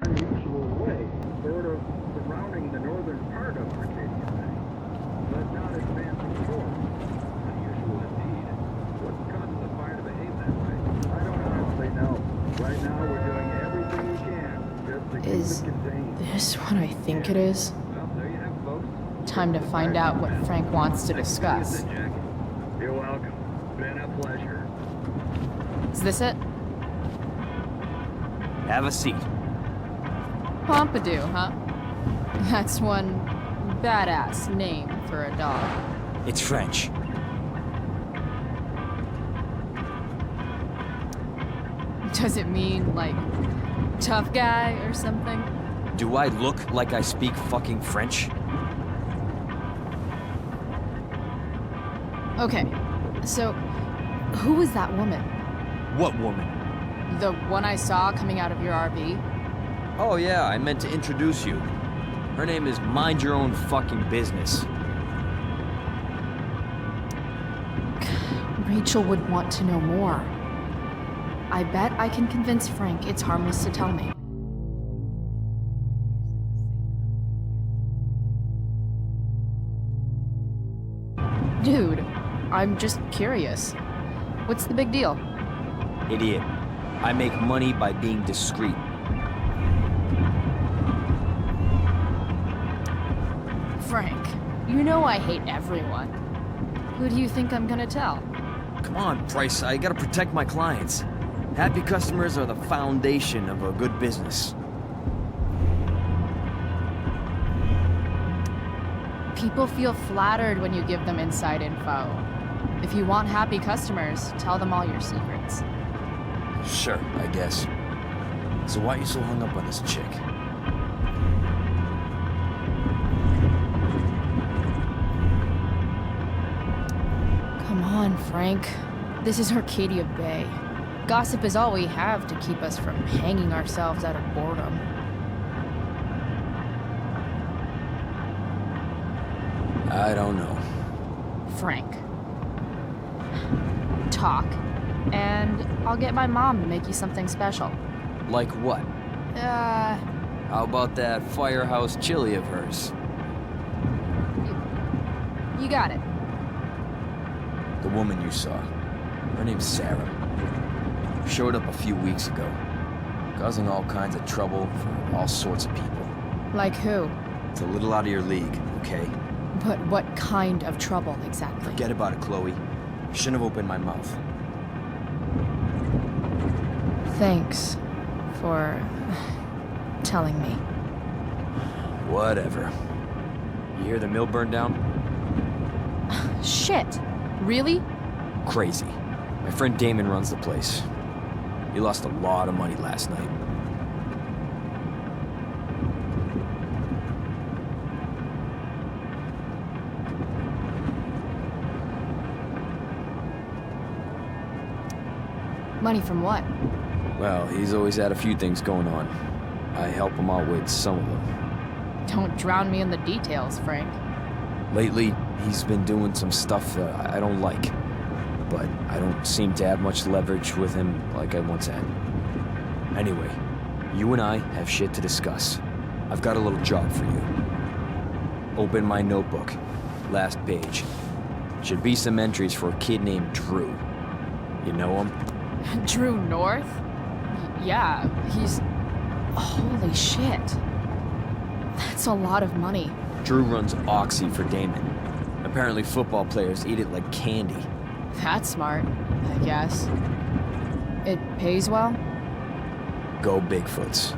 unusual way, sort of surrounding the northern part of Arcadia Bay, but not advancing shore. Unusual indeed. What causes the fire to behave that way? I don't honestly know. Right now, we're doing everything we can just to keep Is it contained. this what I think it is? Well, there you have it, folks. Time to find out what Frank wants to discuss. Jack. You're welcome. Been a pleasure. Is this it? Have a seat. Pompidou, huh? That's one badass name for a dog. It's French. Does it mean, like, tough guy or something? Do I look like I speak fucking French? Okay, so who was that woman? What woman? The one I saw coming out of your RV? Oh yeah, I meant to introduce you. Her name is Mind Your Own Fucking Business. Rachel would want to know more. I bet I can convince Frank it's harmless to tell me. Dude, I'm just curious. What's the big deal? Idiot. I make money by being discreet. Frank, you know I hate everyone. Who do you think I'm gonna tell? Come on, Price, I gotta protect my clients. Happy customers are the foundation of a good business. People feel flattered when you give them inside info. If you want happy customers, tell them all your secrets. Sure, I guess. So why are you so hung up on this chick? Come on, Frank. This is Arcadia Bay. Gossip is all we have to keep us from hanging ourselves out of boredom. I don't know. Frank. Talk, and I'll get my mom to make you something special. Like what? Uh, How about that firehouse chili of hers? You got it. The woman you saw. Her name's Sarah. Showed up a few weeks ago, causing all kinds of trouble for all sorts of people. Like who? It's a little out of your league, okay? But what kind of trouble exactly? Forget about it, Chloe. I shouldn't have opened my mouth. Thanks for telling me. Whatever. You hear the mill burned down? Shit! Really? Crazy. My friend Damon runs the place. He lost a lot of money last night. Money from what? Well, he's always had a few things going on. I help him out with some of them. Don't drown me in the details, Frank. Lately, he's been doing some stuff I don't like. But I don't seem to have much leverage with him like I once had. Anyway, you and I have shit to discuss. I've got a little job for you. Open my notebook. Last page. Should be some entries for a kid named Drew. You know him? Drew North? Yeah, he's... Holy shit. That's a lot of money. Drew runs Oxy for Damon. Apparently football players eat it like candy. That's smart, I guess. It pays well? Go Bigfoots.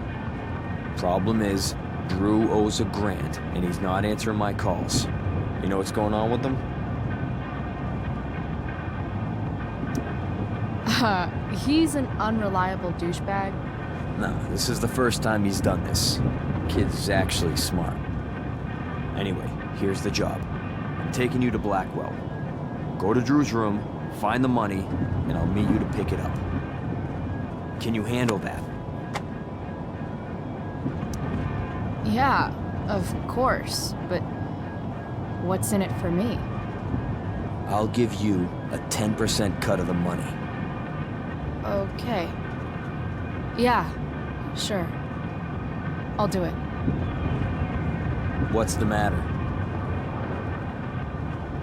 Problem is, Drew owes $1,000, and he's not answering my calls. You know what's going on with him? He's an unreliable douchebag. No, this is the first time he's done this. Kid's actually smart. Anyway, here's the job. I'm taking you to Blackwell. Go to Drew's room, find the money, and I'll meet you to pick it up. Can you handle that? Yeah, of course, but what's in it for me? I'll give you a 10% cut of the money. Okay. Yeah, sure. I'll do it. What's the matter?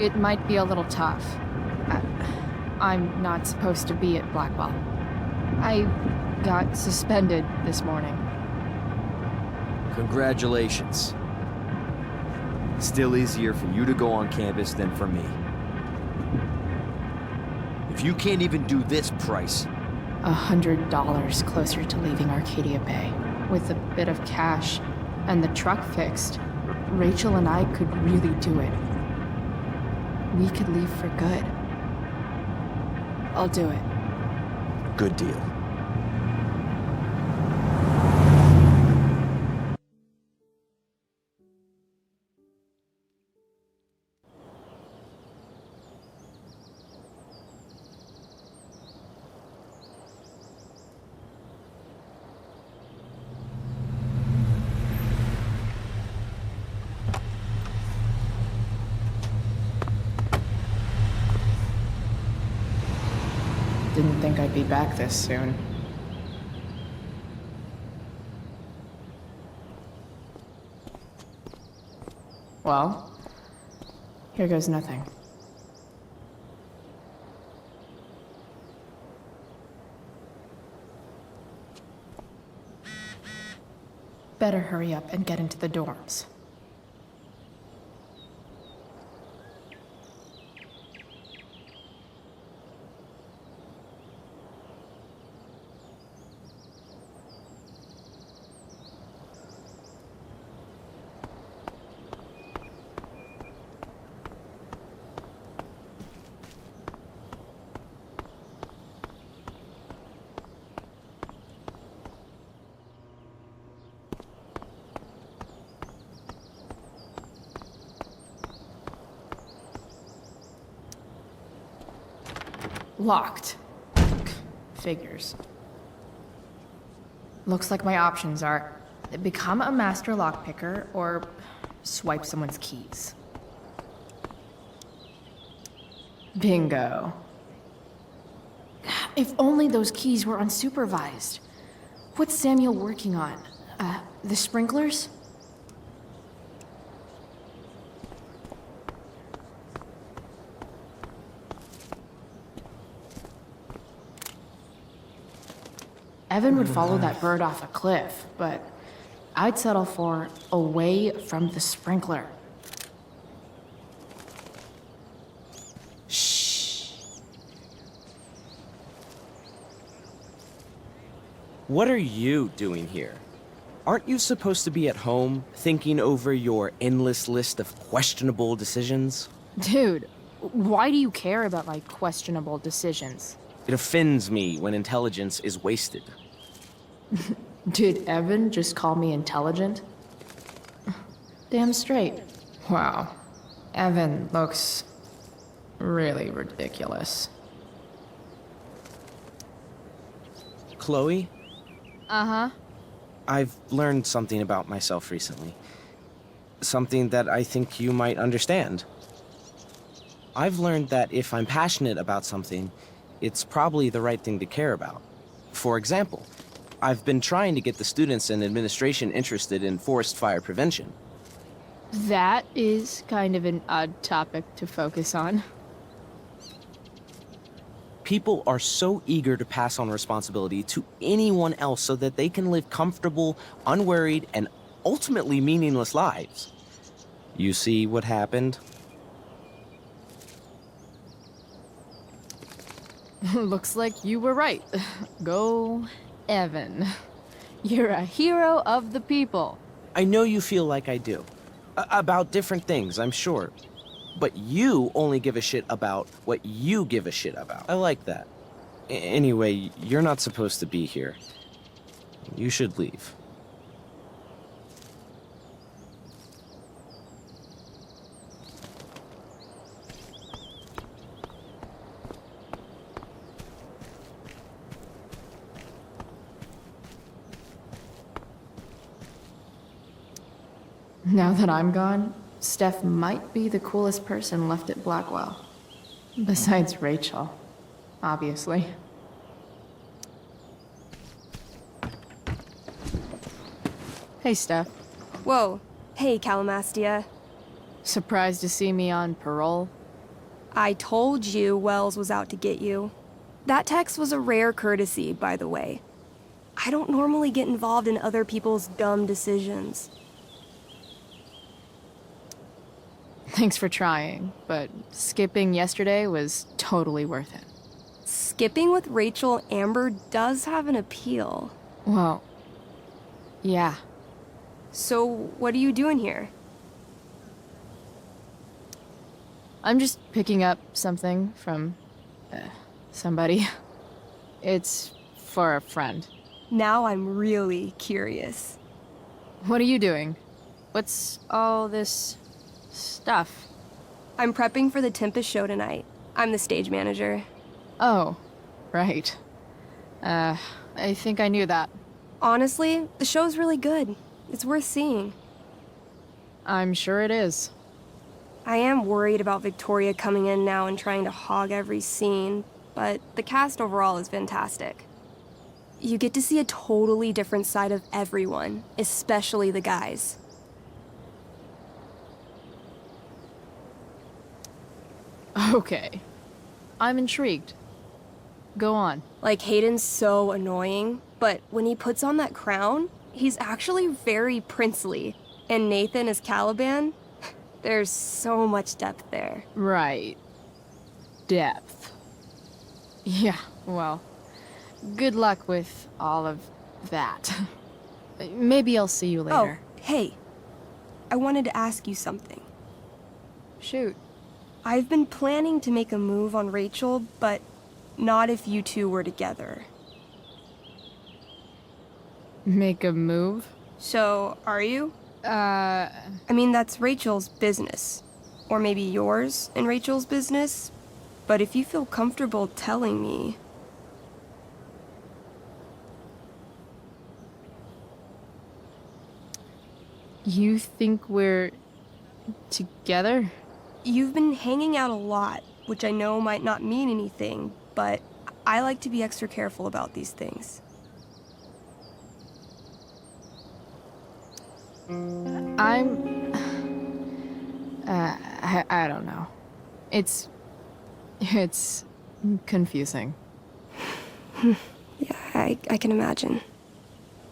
It might be a little tough. I'm not supposed to be at Blackwell. I got suspended this morning. Congratulations. Still easier for you to go on campus than for me. If you can't even do this price... $100 closer to leaving Arcadia Bay. With a bit of cash and the truck fixed, Rachel and I could really do it. We could leave for good. I'll do it. Good deal. Didn't think I'd be back this soon. Well, here goes nothing. Better hurry up and get into the dorms. Locked. Figures. Looks like my options are become a master lockpicker or swipe someone's keys. Bingo. If only those keys were unsupervised. What's Samuel working on? The sprinklers? Evan would follow that bird off a cliff, but I'd settle for away from the sprinkler. What are you doing here? Aren't you supposed to be at home, thinking over your endless list of questionable decisions? Dude, why do you care about my questionable decisions? It offends me when intelligence is wasted. Did Evan just call me intelligent? Damn straight. Wow. Evan looks really ridiculous. Chloe, Uh-huh. I've learned something about myself recently. Something that I think you might understand. I've learned that if I'm passionate about something, it's probably the right thing to care about. For example, I've been trying to get the students and administration interested in forest fire prevention. That is kind of an odd topic to focus on. People are so eager to pass on responsibility to anyone else so that they can live comfortable, unworried, and ultimately meaningless lives. You see what happened? Looks like you were right. Go, Evan. You're a hero of the people. I know you feel like I do. About different things, I'm sure. But you only give a shit about what you give a shit about. I like that. Anyway, you're not supposed to be here. You should leave. Now that I'm gone, Steph might be the coolest person left at Blackwell. Besides Rachel, obviously. Hey, Steph. Whoa. Hey, Calamastia. Surprised to see me on parole? I told you Wells was out to get you. That text was a rare courtesy, by the way. I don't normally get involved in other people's dumb decisions. Thanks for trying, but skipping yesterday was totally worth it. Skipping with Rachel Amber does have an appeal. Well, yeah. So, what are you doing here? I'm just picking up something from somebody. It's for a friend. Now I'm really curious. What are you doing? What's all this stuff? I'm prepping for the Tempest show tonight. I'm the stage manager. Oh, right. I think I knew that. Honestly, the show's really good. It's worth seeing. I'm sure it is. I am worried about Victoria coming in now and trying to hog every scene, but the cast overall is fantastic. You get to see a totally different side of everyone, especially the guys. Okay. I'm intrigued. Go on. Like, Hayden's so annoying, but when he puts on that crown, he's actually very princely. And Nathan as Caliban, there's so much depth there. Right. Depth. Yeah, well, good luck with all of that. Maybe I'll see you later. Oh, hey. I wanted to ask you something. Shoot. I've been planning to make a move on Rachel, but not if you two were together. Make a move? So, are you? I mean, that's Rachel's business. Or maybe yours and Rachel's business. But if you feel comfortable telling me... You think we're together? You've been hanging out a lot, which I know might not mean anything, but I like to be extra careful about these things. I don't know. It's confusing. Yeah, Yeah, I can imagine.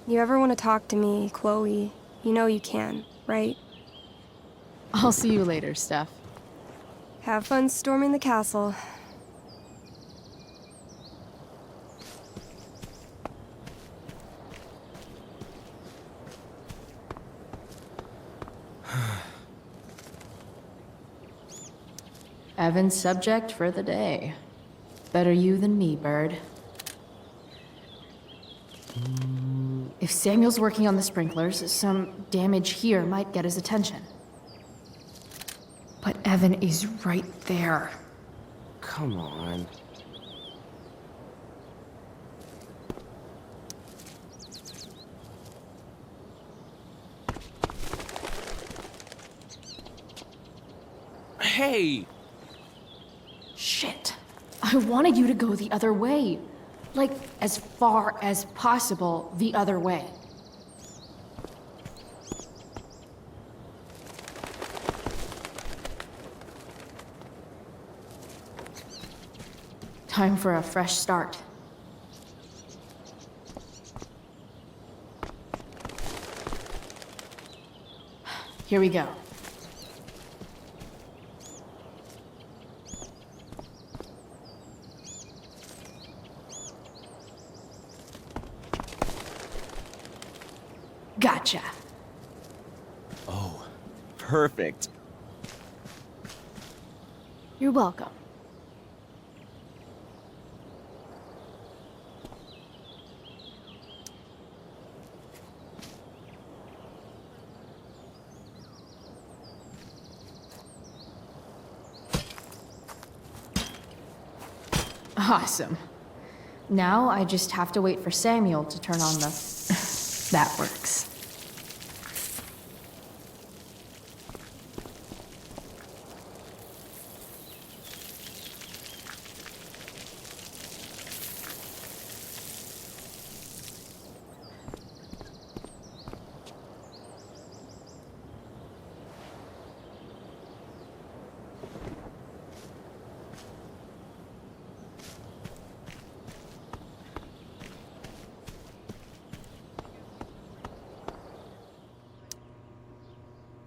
You ever want to talk to me, Chloe, you know you can, right? I'll see you later, Steph. Have fun storming the castle. Evan's subject for the day. Better you than me, Bird. If Samuel's working on the sprinklers, some damage here might get his attention. But Evan is right there. Come on. Hey! Shit. I wanted you to go the other way. Like, as far as possible the other way. Time for a fresh start. Here we go. Gotcha. Oh, perfect. You're welcome. Awesome. Now I just have to wait for Samuel to turn on the... That works.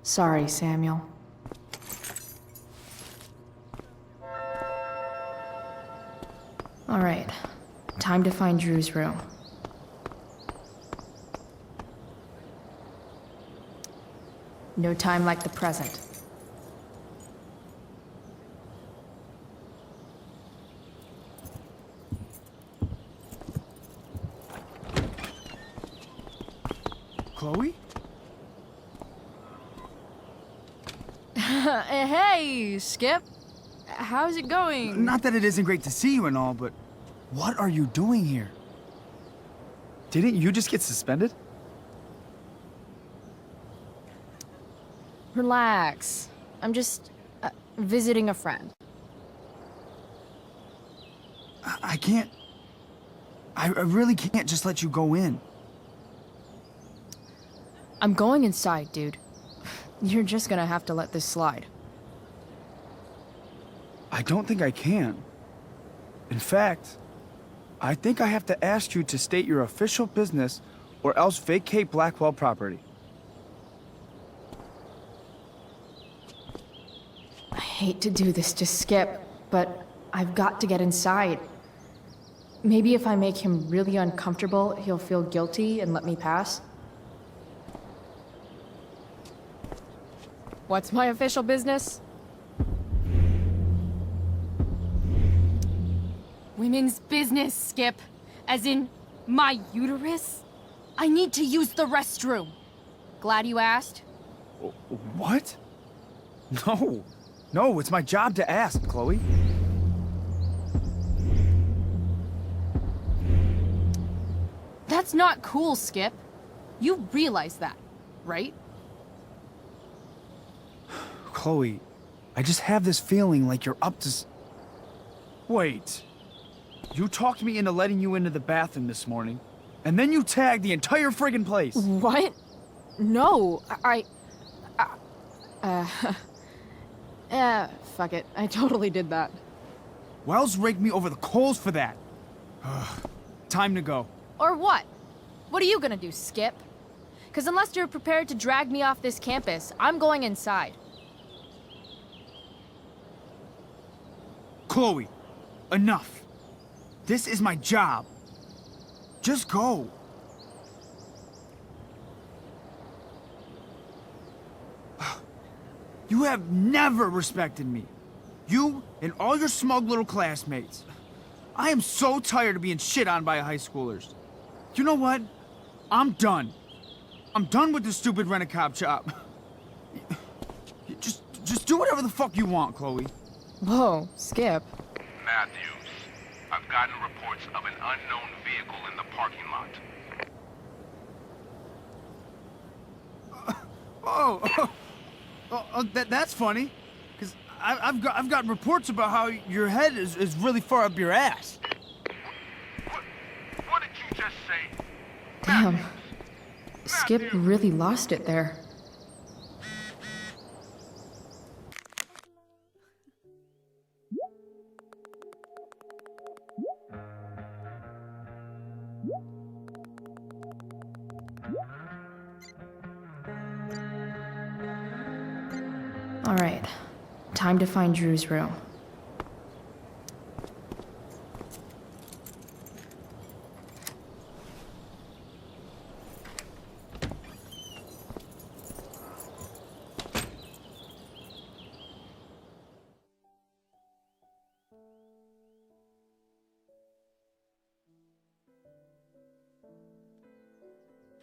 Sorry, Samuel. All right, time to find Drew's room. No time like the present. Chloe? Hey, Skip. How's it going? Not that it isn't great to see you and all, but what are you doing here? Didn't you just get suspended? Relax. I'm just visiting a friend. I can't... I really can't just let you go in. I'm going inside, dude. You're just gonna have to let this slide. I don't think I can. In fact, I think I have to ask you to state your official business or else vacate Blackwell property. I hate to do this to Skip, but I've got to get inside. Maybe if I make him really uncomfortable, he'll feel guilty and let me pass. What's my official business? Women's business, Skip. As in, my uterus? I need to use the restroom. Glad you asked. What? No. No, it's my job to ask, Chloe. That's not cool, Skip. You realize that, right? Chloe, I just have this feeling like you're up to Wait. You talked me into letting you into the bathroom this morning, and then you tagged the entire friggin' place. What? No, fuck it. I totally did that. Wells raked me over the coals for that. Time to go. Or what? What are you gonna do, Skip? Because unless you're prepared to drag me off this campus, I'm going inside. Chloe, enough. This is my job. Just go. You have never respected me. You and all your smug little classmates. I am so tired of being shit on by high schoolers. You know what? I'm done. I'm done with this stupid rent-a-cop job. Just do whatever the fuck you want, Chloe. Whoa, Skip. Matthews, I've gotten reports of an unknown vehicle in the parking lot. That's funny. Because I've gotten reports about how your head is really far up your ass. What did you just say? Damn. Skip really lost it there. All right, time to find Drew's room.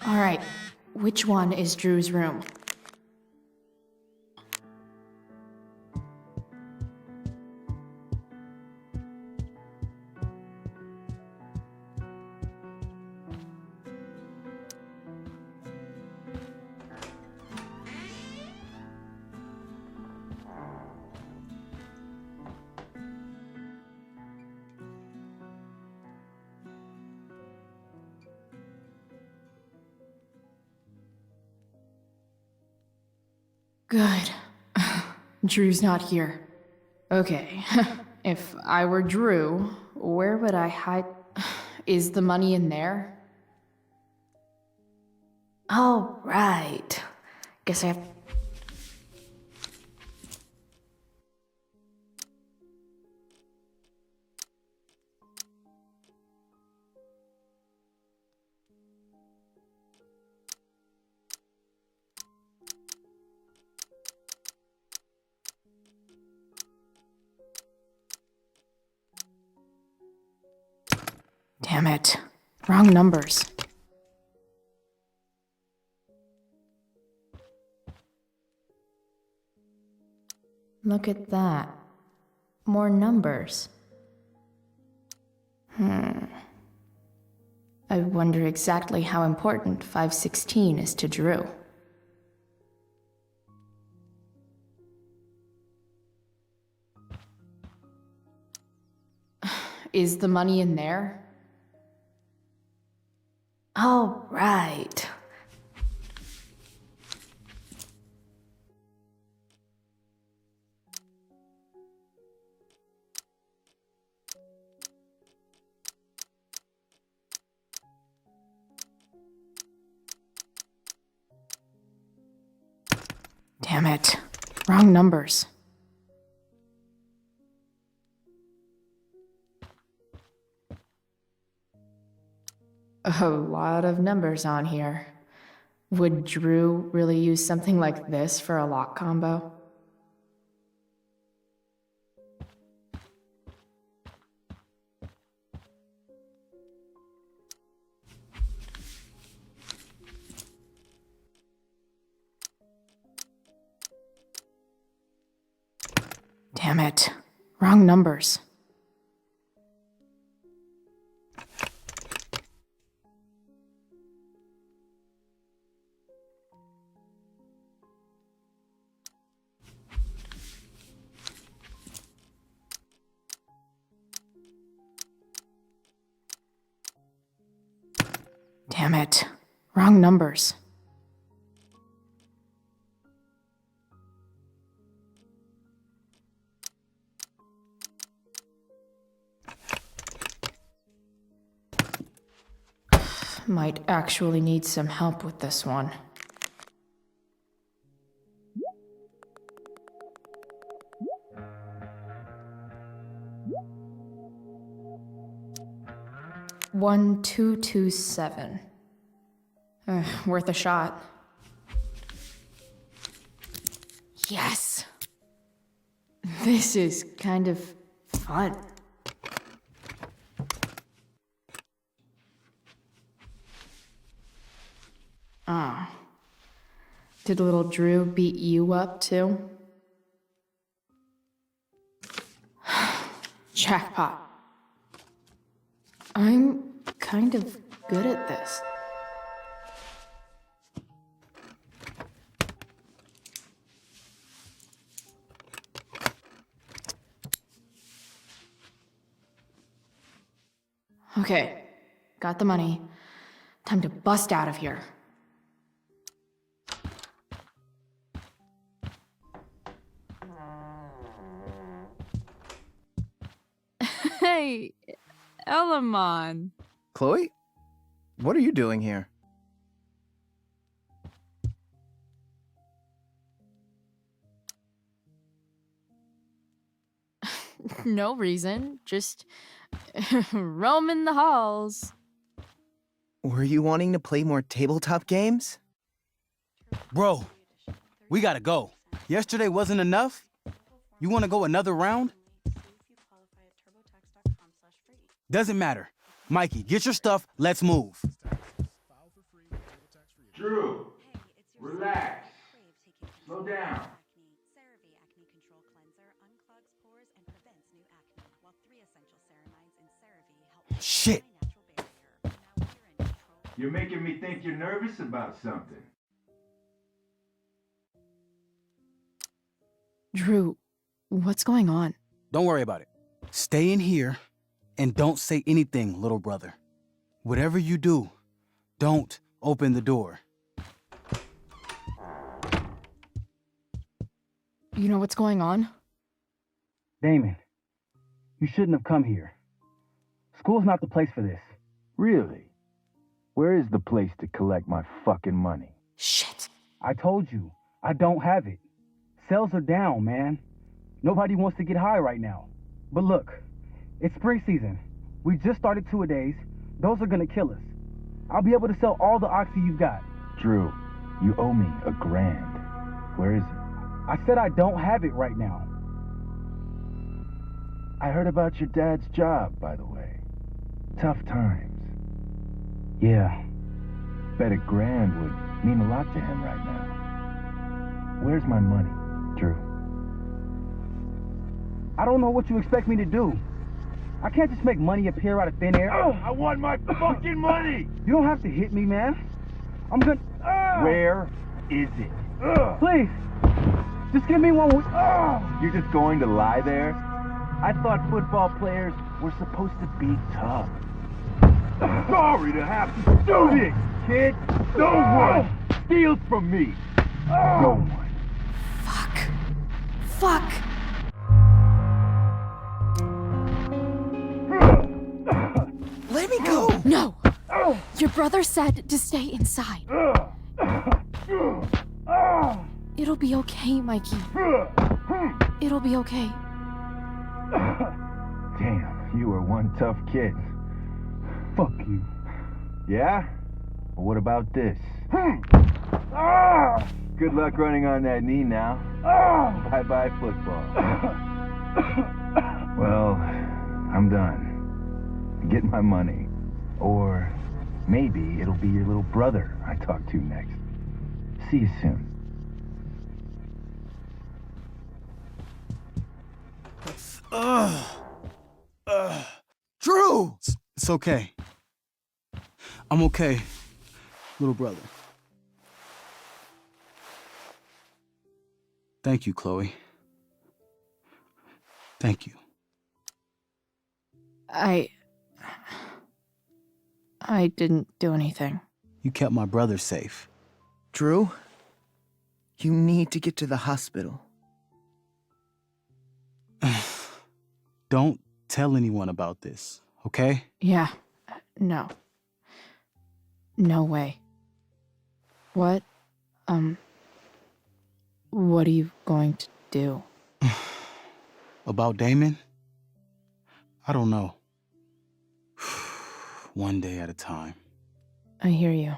All right, which one is Drew's room? Good. Drew's not here. Okay. If I were Drew, where would I hide? Is the money in there? Oh, right. Guess I have... Damn it. Wrong numbers. Look at that. More numbers. I wonder exactly how important 516 is to Drew. Is the money in there? Oh, right. Damn it. Wrong numbers. A lot of numbers on here. Would Drew really use something like this for a lock combo? Damn it. Wrong numbers. Damn it. Wrong numbers. Might actually need some help with this one. One, 227. Worth a shot. Yes! This is kind of fun. Ah. Did little Drew beat you up too? Jackpot. I'm kind of good at this. Okay, got the money. Time to bust out of here. Hey, Elamon. Chloe? What are you doing here? No reason, just roaming the halls. Were you wanting to play more tabletop games? Bro, we gotta go. Yesterday wasn't enough? You wanna go another round? Doesn't matter. Mikey, get your stuff, let's move. Drew, relax. Slow down. Shit. You're making me think you're nervous about something. Drew, what's going on? Don't worry about it. Stay in here and don't say anything, little brother. Whatever you do, don't open the door. You know what's going on? Damon, you shouldn't have come here. School's not the place for this. Really? Where is the place to collect my fucking money? Shit. I told you, I don't have it. Sales are down, man. Nobody wants to get high right now. But look, it's spring season. We just started two-a-days. Those are gonna kill us. I'll be able to sell all the oxy you've got. Drew, you owe me $1,000. Where is it? I said I don't have it right now. I heard about your dad's job, by the way. Tough times. Yeah. Bet $1,000 would mean a lot to him right now. Where's my money, Drew? I don't know what you expect me to do. I can't just make money appear out of thin air. I want my fucking money! You don't have to hit me, man. I'm gonna... Where is it? Please, just give me one... You're just going to lie there? I thought football players were supposed to be tough. Sorry to have to do this, kid. No one steals from me. No one. Fuck. Let me go! No! Your brother said to stay inside. It'll be okay, Mikey. It'll be okay. Damn, you are one tough kid. Fuck you. Yeah? Well, what about this? Good luck running on that knee now. Bye-bye football. Well, I'm done. Get my money. Or maybe it'll be your little brother I talk to next. See you soon. Drew! It's okay. I'm okay, little brother. Thank you, Chloe. Thank you. I didn't do anything. You kept my brother safe. Drew, you need to get to the hospital. Don't tell anyone about this, okay? Yeah, no. No way. What are you going to do? About Damon? I don't know. One day at a time. I hear you.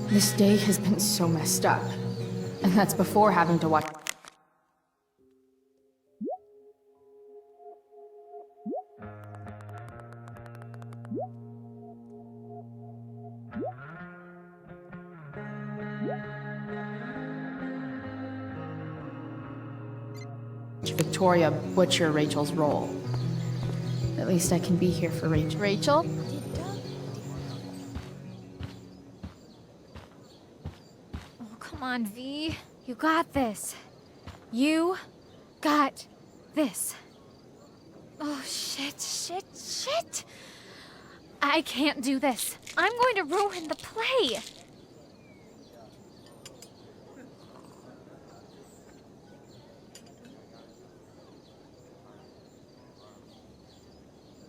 This day has been so messed up. And that's before having to watch. Victoria butcher Rachel's role. At least I can be here for Rachel. Rachel? Oh, come on, V. You got this. You got this. Oh, shit. I can't do this. I'm going to ruin the play.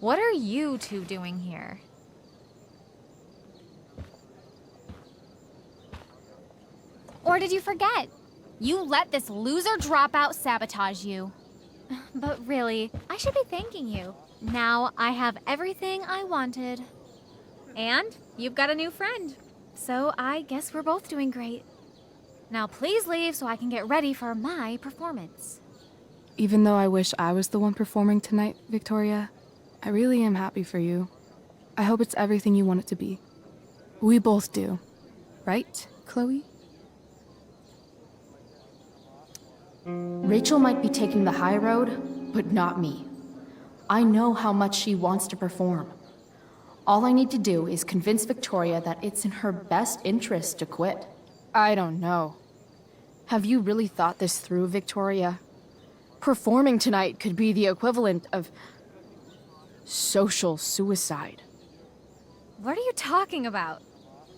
What are you two doing here? Or did you forget? You let this loser dropout sabotage you. But really, I should be thanking you. Now I have everything I wanted. And you've got a new friend. So I guess we're both doing great. Now please leave so I can get ready for my performance. Even though I wish I was the one performing tonight, Victoria, I really am happy for you. I hope it's everything you want it to be. We both do. Right, Chloe? Rachel might be taking the high road, but not me. I know how much she wants to perform. All I need to do is convince Victoria that it's in her best interest to quit. I don't know. Have you really thought this through, Victoria? Performing tonight could be the equivalent of social suicide. What are you talking about?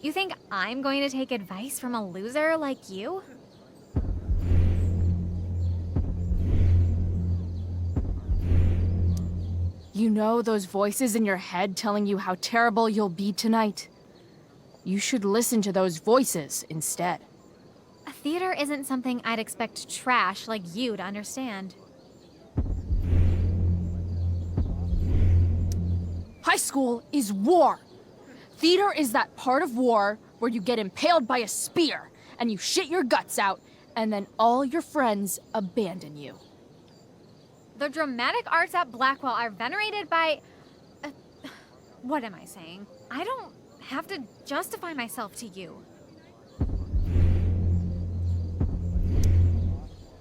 You think I'm going to take advice from a loser like you? You know those voices in your head telling you how terrible you'll be tonight? You should listen to those voices instead. A theater isn't something I'd expect trash like you to understand. High school is war. Theater is that part of war where you get impaled by a spear and you shit your guts out and then all your friends abandon you. The dramatic arts at Blackwell are venerated by... what am I saying? I don't have to justify myself to you.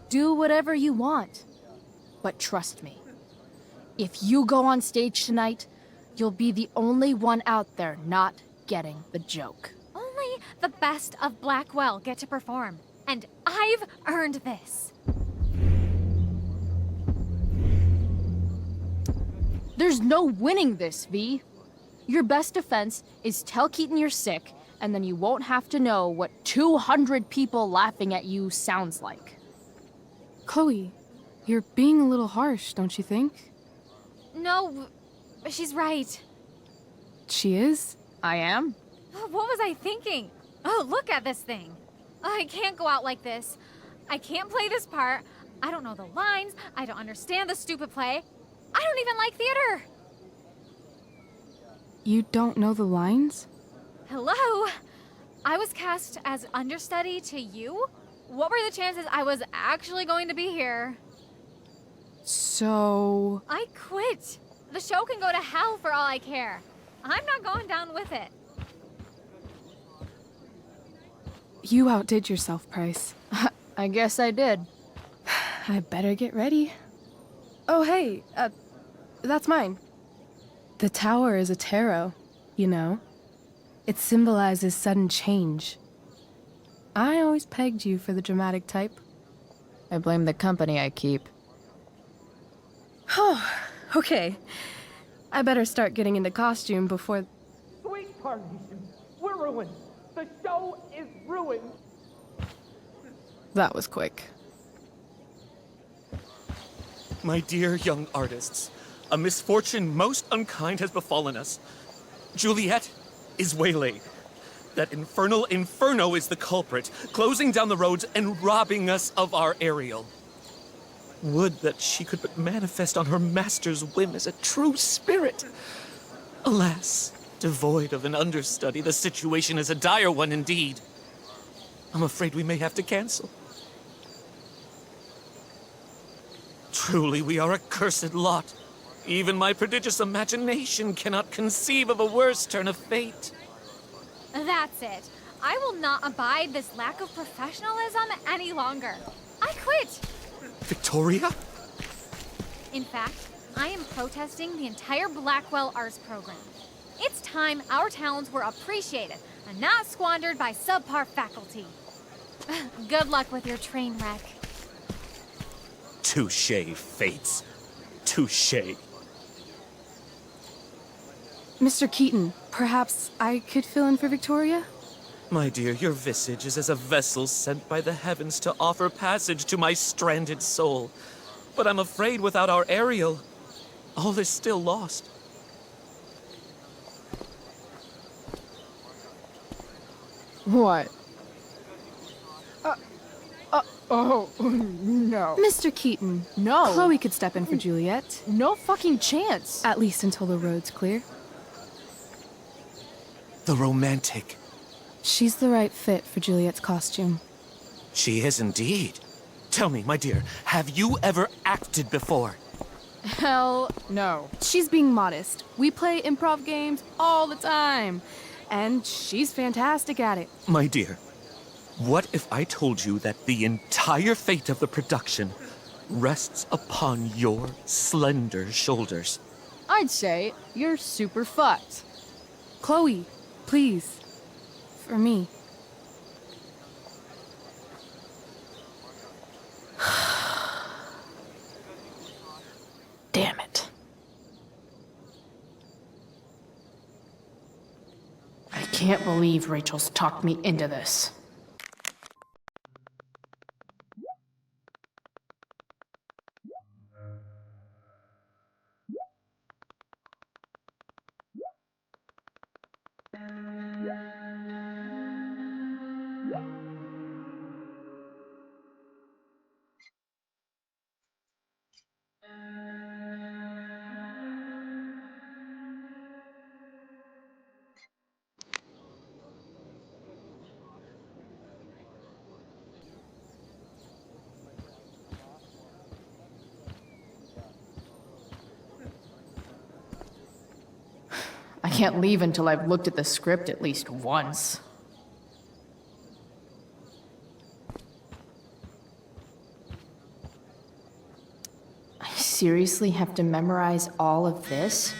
Do whatever you want. But trust me, if you go on stage tonight, you'll be the only one out there not getting the joke. Only the best of Blackwell get to perform. And I've earned this. There's no winning this, V. Your best defense is tell Keaton you're sick, and then you won't have to know what 200 people laughing at you sounds like. Chloe, you're being a little harsh, don't you think? No, she's right. She is? I am? What was I thinking? Oh, look at this thing. I can't go out like this. I can't play this part. I don't know the lines. I don't understand the stupid play. I don't even like theater. You don't know the lines? Hello? I was cast as understudy to you? What were the chances I was actually going to be here? So... I quit. The show can go to hell for all I care. I'm not going down with it. You outdid yourself, Price. I guess I did. I better get ready. Oh, hey, that's mine. The tower is a tarot, you know. It symbolizes sudden change. I always pegged you for the dramatic type. I blame the company I keep. Oh, okay. I better start getting into costume before... Sweet Carnation, we're ruined. The show is ruined. That was quick. My dear young artists, a misfortune most unkind has befallen us. Juliet is waylaid. That infernal inferno is the culprit, closing down the roads and robbing us of our Ariel. Would that she could but manifest on her master's whim as a true spirit. Alas, devoid of an understudy, the situation is a dire one indeed. I'm afraid we may have to cancel. Truly, we are a cursed lot. Even my prodigious imagination cannot conceive of a worse turn of fate. That's it. I will not abide this lack of professionalism any longer. I quit. Victoria? In fact, I am protesting the entire Blackwell Arts program. It's time our talents were appreciated and not squandered by subpar faculty. Good luck with your train wreck. Touché, Fates. Touché. Mr. Keaton, perhaps I could fill in for Victoria? My dear, your visage is as a vessel sent by the heavens to offer passage to my stranded soul. But I'm afraid without our Ariel, all is still lost. What? Oh, no. Mr. Keaton. No. Chloe could step in for Juliet. No fucking chance. At least until the road's clear. The romantic. She's the right fit for Juliet's costume. She is indeed. Tell me, my dear, have you ever acted before? Hell no. She's being modest. We play improv games all the time. And she's fantastic at it. My dear, what if I told you that the entire fate of the production rests upon your slender shoulders? I'd say you're super fucked. Chloe, please. For me. Damn it. I can't believe Rachel's talked me into this. I can't leave until I've looked at the script at least once. I seriously have to memorize all of this?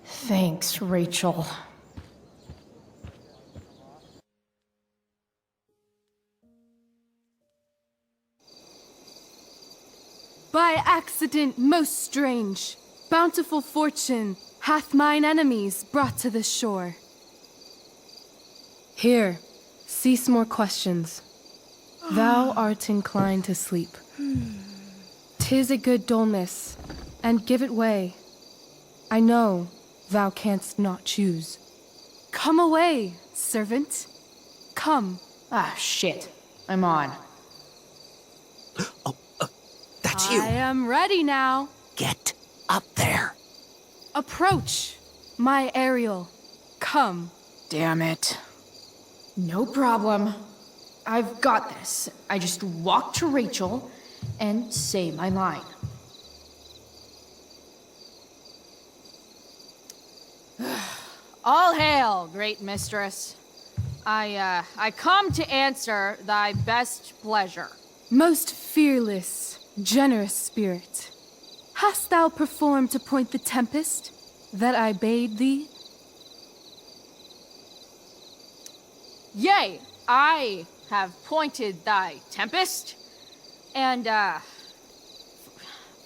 Thanks, Rachel. By accident most strange, bountiful fortune hath mine enemies brought to this shore. Here, cease more questions. Thou art inclined to sleep. 'Tis a good dullness, and give it way. I know thou canst not choose. Come away, servant. Come. Ah, shit. I'm on. That's I am ready now. Get up there. Approach, my Ariel. Come. Damn it. No problem. I've got this. I just walk to Rachel and say my line. All hail, great mistress. I come to answer thy best pleasure. Most fearless, generous spirit, hast thou performed to point the tempest that I bade thee? Yea, I have pointed thy tempest, and,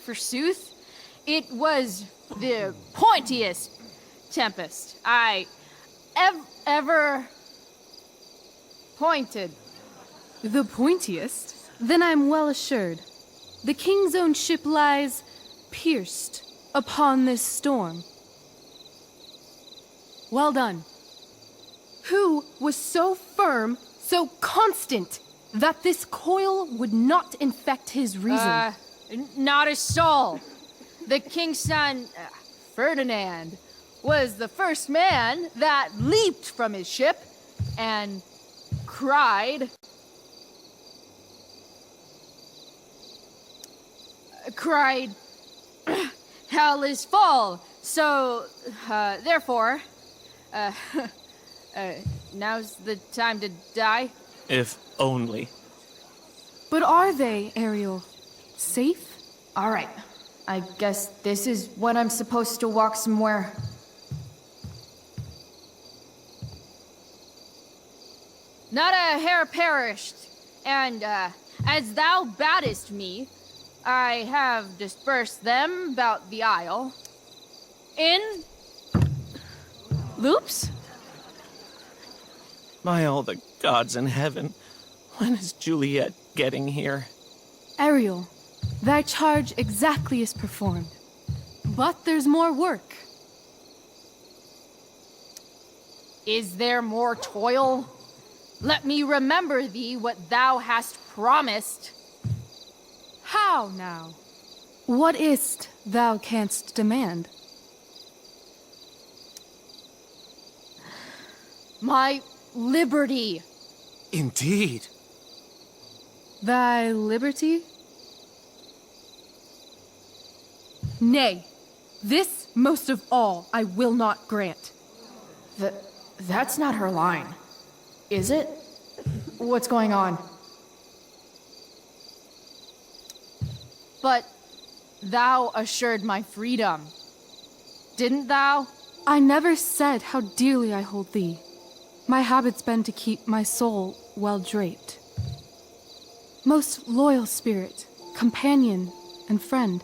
forsooth, it was the pointiest tempest I ever pointed. The pointiest? Then I'm well assured. The king's own ship lies pierced upon this storm. Well done. Who was so firm, so constant, that this coil would not infect his reason? Not a soul. The king's son, Ferdinand, was the first man that leaped from his ship and cried, hell is full, so, therefore, now's the time to die. If only. But are they, Ariel? Safe? All right. I guess this is when I'm supposed to walk somewhere. Not a hair perished, and, as thou badest me, I have dispersed them about the isle. In loops? By all the gods in heaven, when is Juliet getting here? Ariel, thy charge exactly is performed. But there's more work. Is there more toil? Let me remember thee what thou hast promised. How now? What is't thou canst demand? My liberty. Indeed. Thy liberty? Nay, this most of all I will not grant. That's not her line. Is it? What's going on? But thou assured my freedom, didn't thou? I never said how dearly I hold thee. My habit's been to keep my soul well draped. Most loyal spirit, companion, and friend,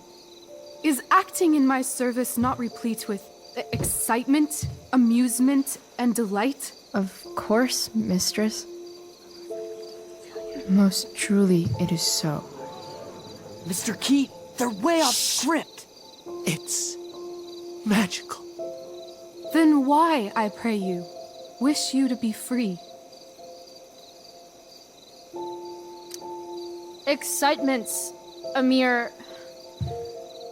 is acting in my service not replete with excitement, amusement, and delight? Of course, mistress. Most truly, it is so. Mr. Keat, they're way off script. It's magical. Then why, I pray you, wish you to be free? Excitement's a mere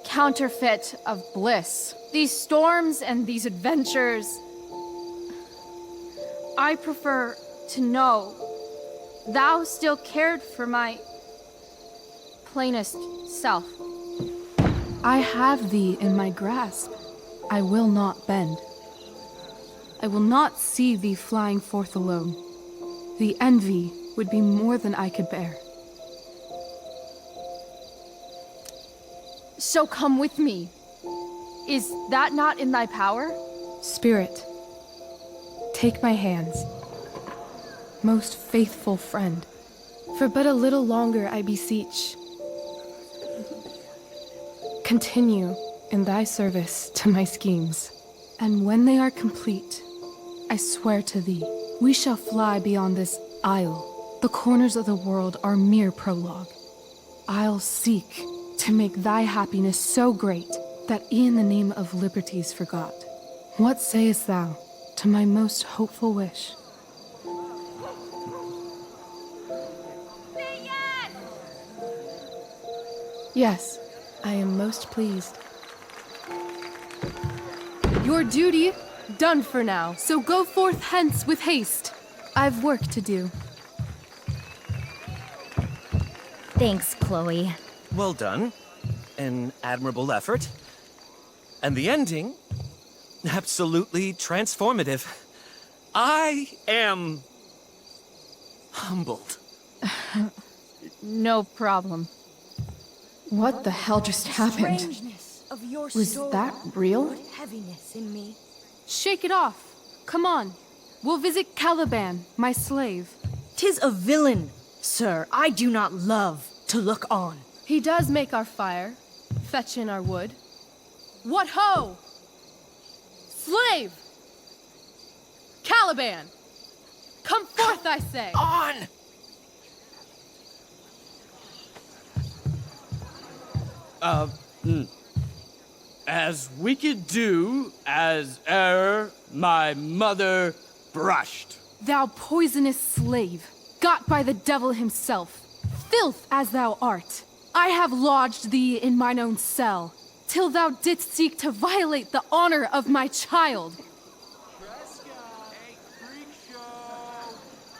counterfeit of bliss. These storms and these adventures, I prefer to know thou still cared for my plainest self. I have thee in my grasp. I will not bend. I will not see thee flying forth alone. The envy would be more than I could bear. So come with me. Is that not in thy power? Spirit, take my hands. Most faithful friend, for but a little longer I beseech. continue in thy service to my schemes. And when they are complete, I swear to thee, we shall fly beyond this isle. The corners of the world are mere prologue. I'll seek to make thy happiness so great that e'en the name of liberty's forgot. What sayest thou to my most hopeful wish? Yes, I am most pleased. Your duty done for now, so go forth hence with haste. I've work to do. Thanks, Chloe. Well done. An admirable effort. And the ending, absolutely transformative. I am humbled. No problem. What the hell just happened? Of your Was story that real? put heaviness in me. Shake it off. Come on. We'll visit Caliban, my slave. 'Tis a villain, sir, I do not love to look on. He does make our fire, fetch in our wood. What ho! Slave! Caliban! Come forth, I say! On! As wicked do as e'er my mother brushed. Thou poisonous slave, got by the devil himself, filth as thou art, I have lodged thee in mine own cell, till thou didst seek to violate the honor of my child.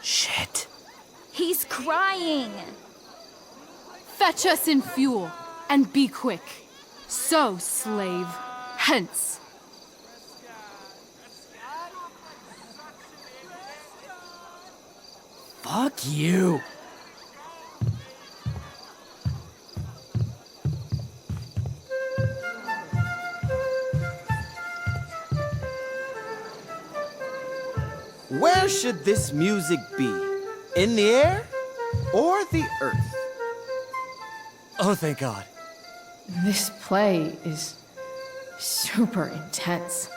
Shit. He's crying. Fetch us in fuel, and be quick. So, slave, hence. Fuck you. Where should this music be? In the air or the earth? Oh, thank God. This play is super intense.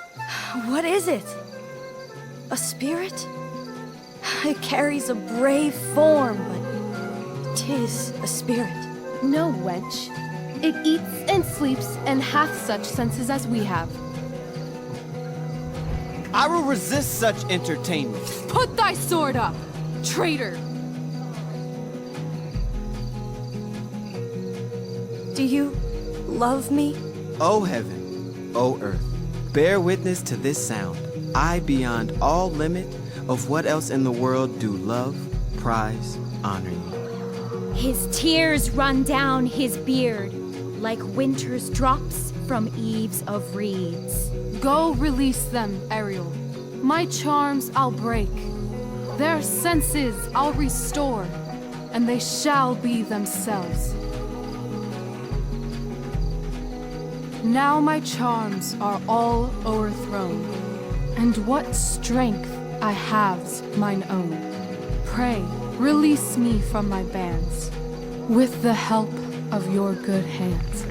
What is it? A spirit? It carries a brave form, but 'tis a spirit. No, wench. It eats and sleeps and hath such senses as we have. I will resist such entertainment. Put thy sword up, traitor! Do you love me? O heaven, O earth, bear witness to this sound. I, beyond all limit of what else in the world, do love, prize, honor you. His tears run down his beard like winter's drops from eaves of reeds. Go release them, Ariel. My charms I'll break. Their senses I'll restore, and they shall be themselves. Now my charms are all o'erthrown, and what strength I have's mine own. Pray, release me from my bands, with the help of your good hands.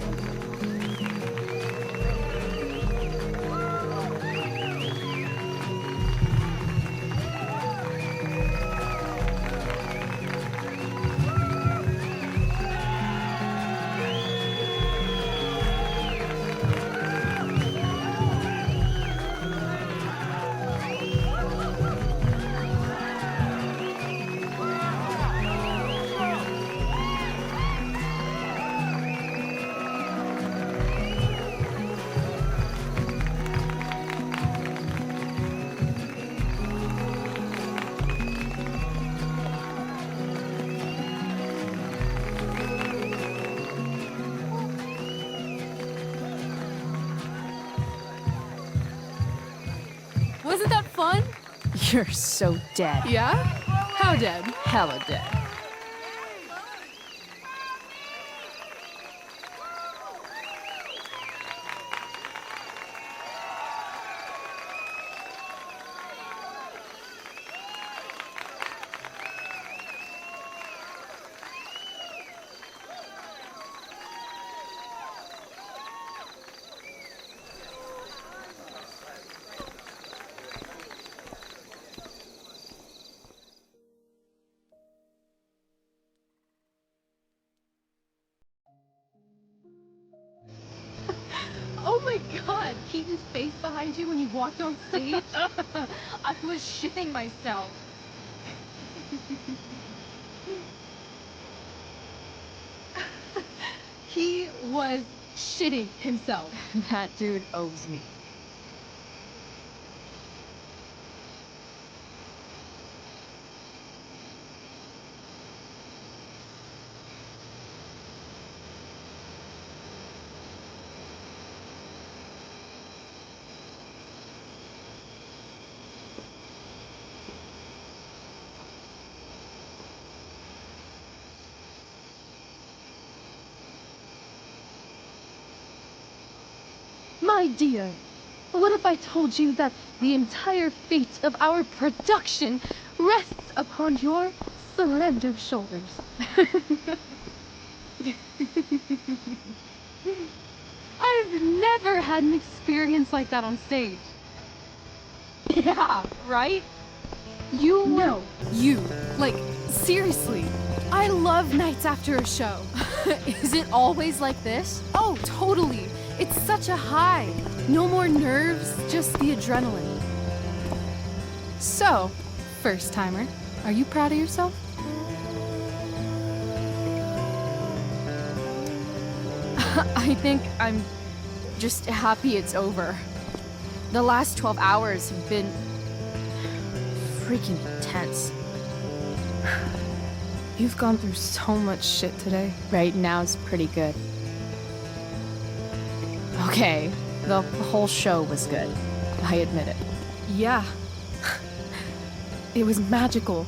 Wasn't that fun? You're so dead. Yeah? How dead? Hella dead. see his face behind you when you walked on stage? I was shitting myself. He was shitting himself. That dude owes me. My dear, what if I told you that the entire fate of our production rests upon your slender shoulders? I've never had an experience like that on stage. Yeah, right? You No, you. Like, seriously. I love nights after a show. Is it always like this? Oh, totally. It's such a high. No more nerves, just the adrenaline. So, first timer, are you proud of yourself? I think I'm just happy it's over. The last 12 hours have been freaking intense. You've gone through so much shit today. Right now it's pretty good. Okay, the whole show was good. I admit it. Yeah. It was magical.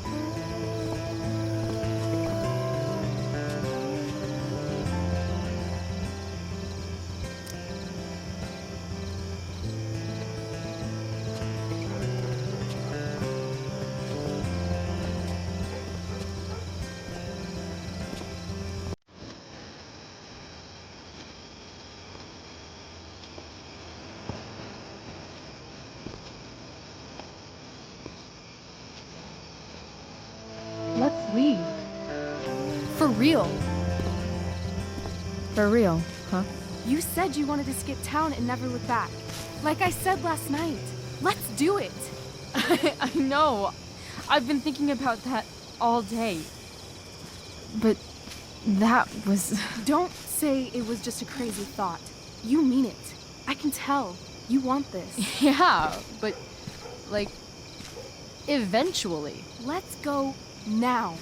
Let's leave. For real. For real, huh? You said you wanted to skip town and never look back. Like I said last night. Let's do it. I know. I've been thinking about that all day. But that was... Don't say it was just a crazy thought. You mean it. I can tell. You want this. Yeah, but, like, eventually. Let's go now.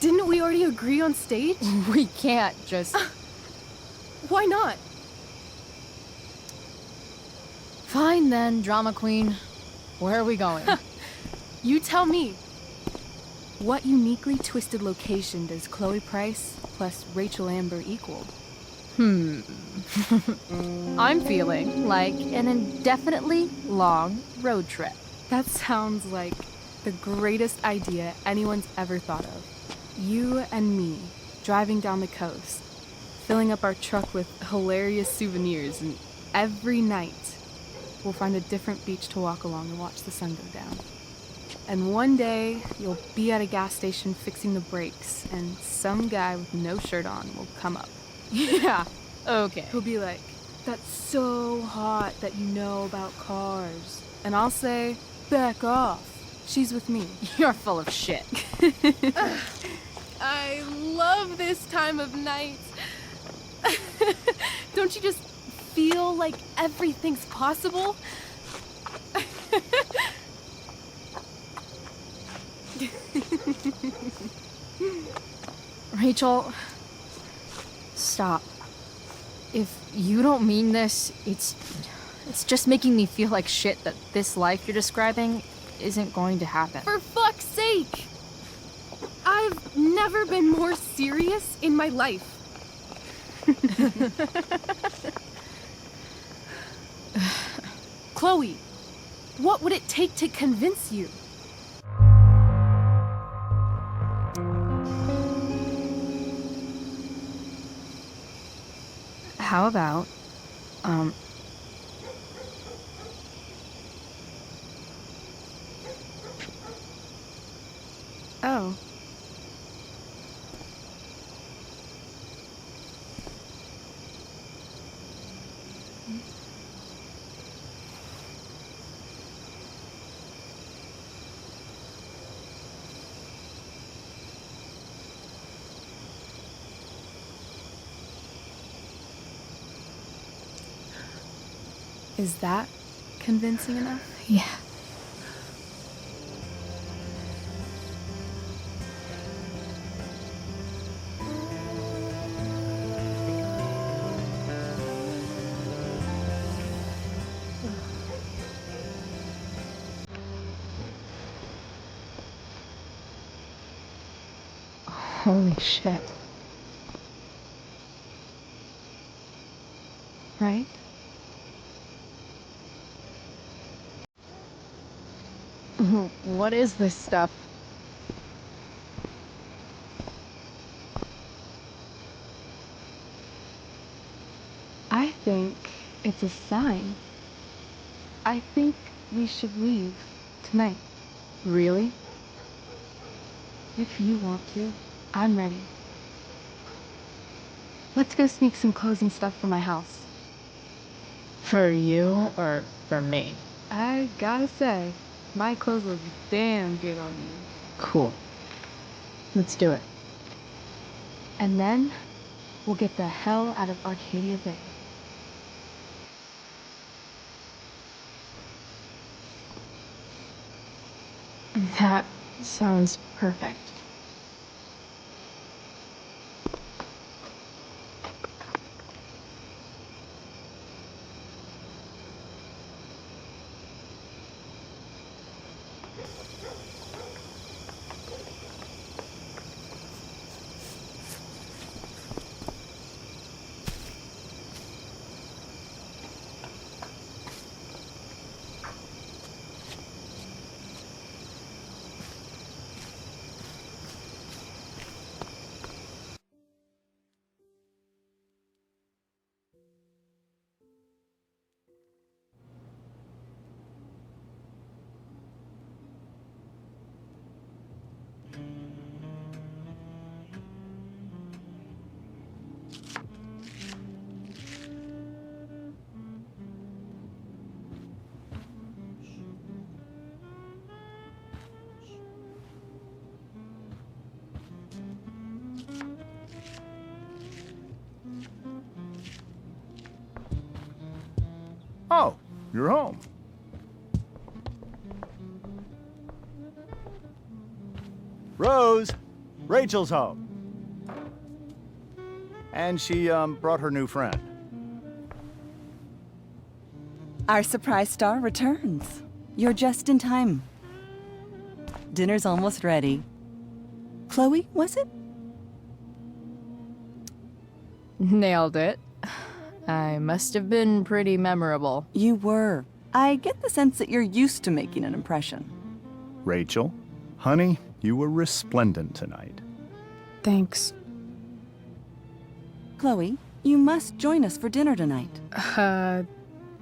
Didn't we already agree on stage? We can't just... Why not? Fine then, drama queen. Where are we going? You tell me. What uniquely twisted location does Chloe Price plus Rachel Amber equal? I'm feeling like an indefinitely long road trip. That sounds like the greatest idea anyone's ever thought of. You and me, driving down the coast, filling up our truck with hilarious souvenirs, and every night, we'll find a different beach to walk along and watch the sun go down. And one day, you'll be at a gas station fixing the brakes, and some guy with no shirt on will come up. Yeah, okay. He'll be like, "That's so hot that you know about cars." And I'll say, "Back off. She's with me." You're full of shit. I love this time of night. Don't you just feel like everything's possible? Rachel, stop. If you don't mean this, it's just making me feel like shit that this life you're describing isn't going to happen. For fuck's sake! I've never been more serious in my life. Chloe, what would it take to convince you? How about, Oh. Is that convincing enough? Yeah. Holy shit. Right? What is this stuff? I think it's a sign. I think we should leave tonight. Really? If you want to, I'm ready. Let's go sneak some clothes and stuff from my house. For you or for me? I gotta say, my clothes look damn good on you. Cool. Let's do it. And then, we'll get the hell out of Arcadia Bay. That sounds perfect. Oh, you're home. Rose, Rachel's home. And she, brought her new friend. Our surprise star returns. You're just in time. Dinner's almost ready. Chloe, was it? Nailed it. I must have been pretty memorable. You were. I get the sense that you're used to making an impression. Rachel, honey, you were resplendent tonight. Thanks. Chloe, you must join us for dinner tonight.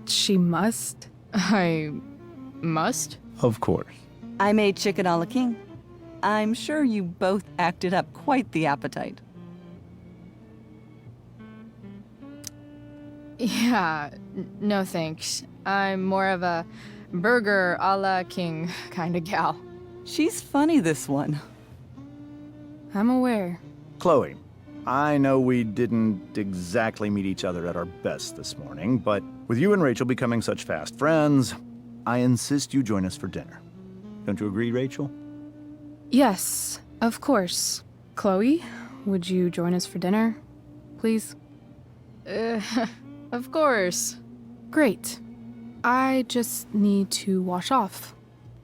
She must? I must? Of course. I made chicken a la king. I'm sure you both acted up quite the appetite. Yeah, no thanks. I'm more of a burger a la king kind of gal. She's funny, this one. I'm aware. Chloe, I know we didn't exactly meet each other at our best this morning, but with you and Rachel becoming such fast friends, I insist you join us for dinner. Don't you agree, Rachel? Yes, of course. Chloe, would you join us for dinner, please? Of course. Great. I just need to wash off.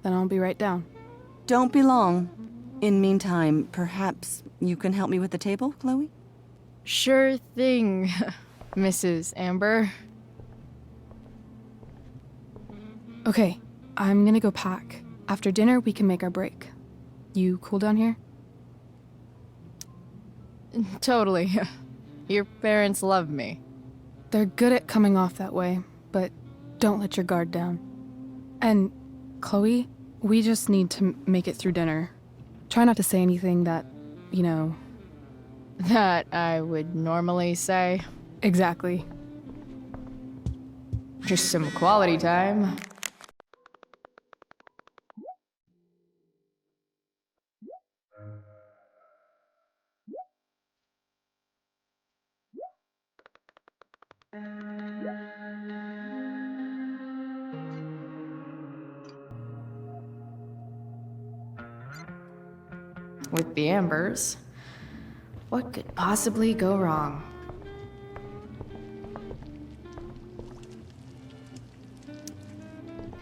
Then I'll be right down. Don't be long. In meantime, perhaps you can help me with the table, Chloe? Sure thing, Mrs. Amber. Okay, I'm gonna go pack. After dinner, we can make our break. You cool down here? Totally. Your parents love me. They're good at coming off that way, but don't let your guard down. And, Chloe, we just need to make it through dinner. Try not to say anything that, you know... That I would normally say. Exactly. Just some quality time. with the Ambers. What could possibly go wrong?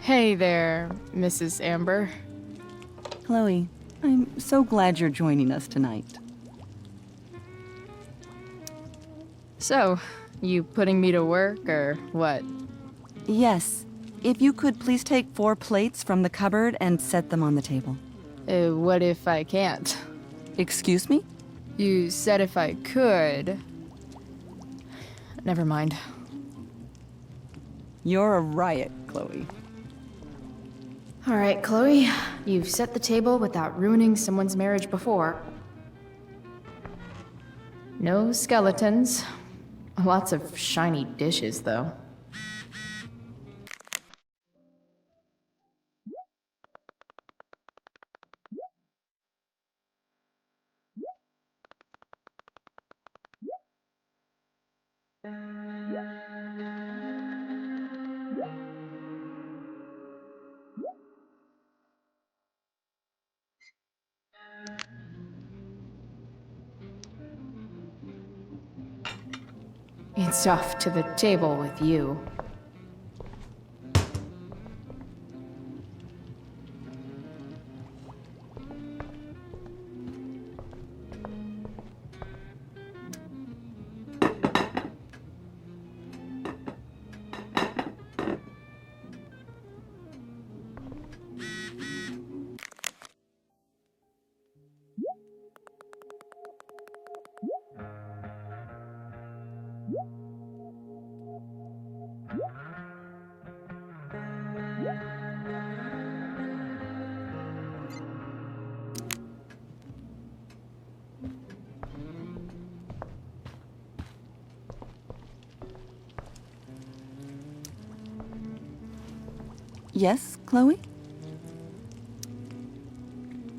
Hey there, Mrs. Amber. Chloe, I'm so glad you're joining us tonight. So, you putting me to work, or what? Yes. If you could please take 4 plates from the cupboard and set them on the table. What if I can't? Excuse me? You said if I could. Never mind. You're a riot, Chloe. All right, Chloe, you've set the table without ruining someone's marriage before. No skeletons. Lots of shiny dishes, though. It's off to the table with you. Yes, Chloe?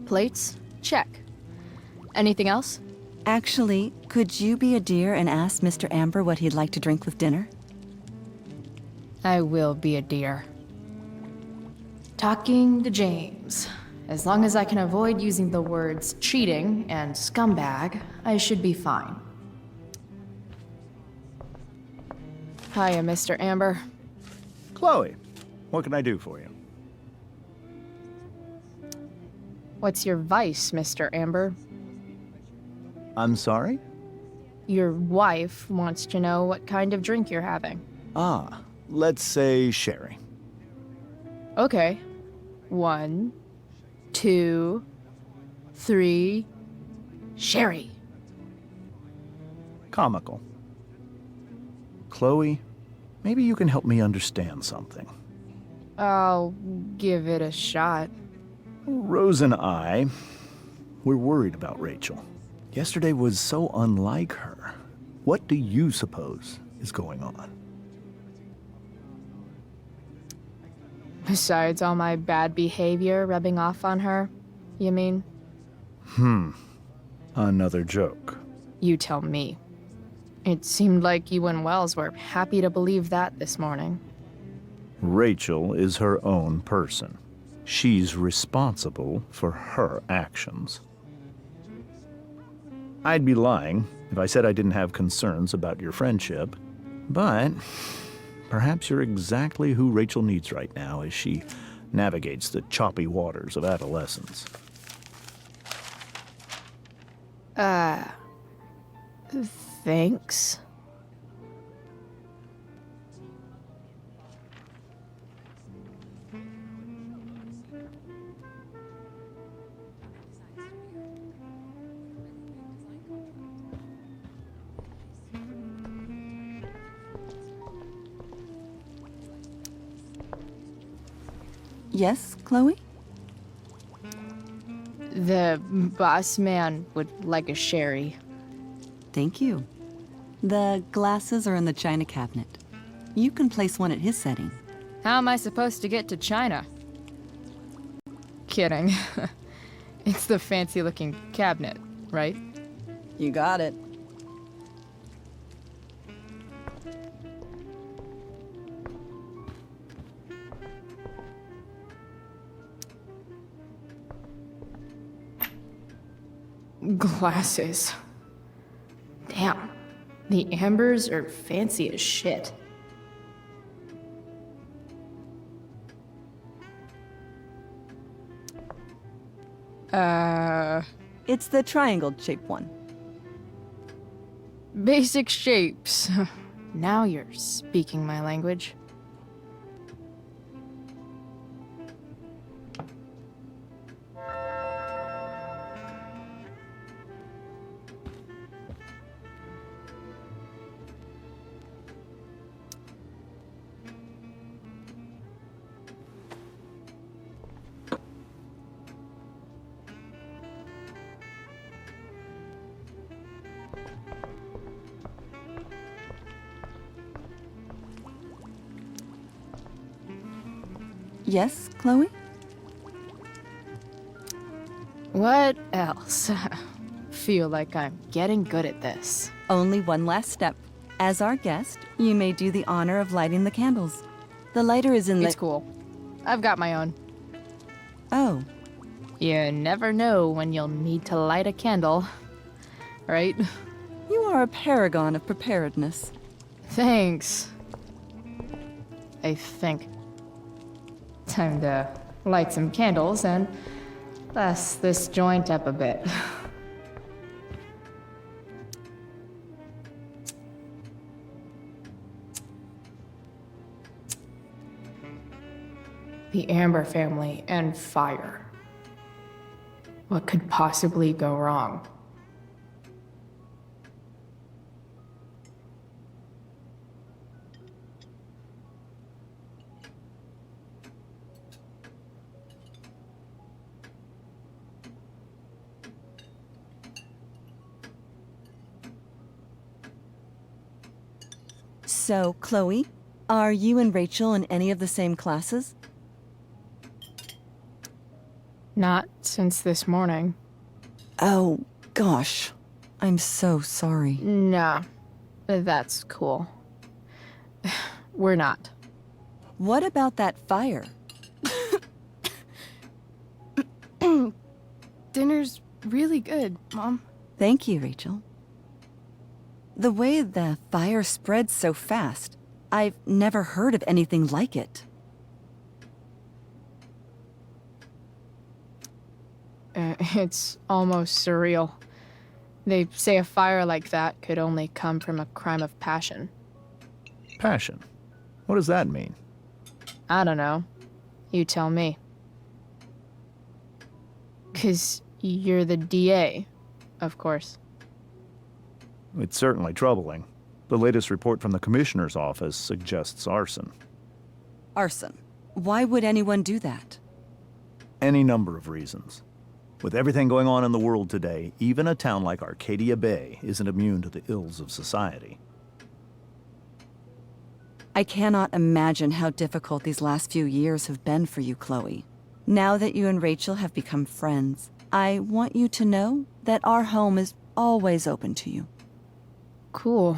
Plates? Check. Anything else? Actually, could you be a dear and ask Mr. Amber what he'd like to drink with dinner? I will be a dear. Talking to James. As long as I can avoid using the words cheating and scumbag, I should be fine. Hiya, Mr. Amber. Chloe, what can I do for you? What's your vice, Mr. Amber? I'm sorry? Your wife wants to know what kind of drink you're having. Ah, let's say sherry. Okay. 1, 2, 3. Sherry. Comical. Chloe, maybe you can help me understand something. I'll give it a shot. Rose and I, we're worried about Rachel. Yesterday was so unlike her. What do you suppose is going on? Besides all my bad behavior rubbing off on her, you mean? Another joke. You tell me. It seemed like you and Wells were happy to believe that this morning. Rachel is her own person. She's responsible for her actions. I'd be lying if I said I didn't have concerns about your friendship, but perhaps you're exactly who Rachel needs right now as she navigates the choppy waters of adolescence. Thanks. Yes, Chloe? The boss man would like a sherry. Thank you. The glasses are in the china cabinet. You can place one at his setting. How am I supposed to get to China? Kidding. It's the fancy-looking cabinet, right? You got it. Glasses. Damn. The ambers are fancy as shit. It's the triangle-shaped one. Basic shapes. Now you're speaking my language. Yes, Chloe? What else? Feel like I'm getting good at this. Only one last step. As our guest, you may do the honor of lighting the candles. The lighter is in the... It's cool. I've got my own. Oh. You never know when you'll need to light a candle, right? You are a paragon of preparedness. Thanks. I think. Time to light some candles and bless this joint up a bit. The Amber family and fire. What could possibly go wrong? So, Chloe, are you and Rachel in any of the same classes? Not since this morning. Oh, gosh. I'm so sorry. Nah, that's cool. We're not. What about that fire? Dinner's really good, Mom. Thank you, Rachel. The way the fire spreads so fast, I've never heard of anything like it. It's almost surreal. They say a fire like that could only come from a crime of passion. Passion? What does that mean? I don't know. You tell me. 'Cause you're the DA, of course. It's certainly troubling. The latest report from the commissioner's office suggests arson. Arson. Why would anyone do that? Any number of reasons. With everything going on in the world today, even a town like Arcadia Bay isn't immune to the ills of society. I cannot imagine how difficult these last few years have been for you, Chloe. Now that you and Rachel have become friends, I want you to know that our home is always open to you. Cool.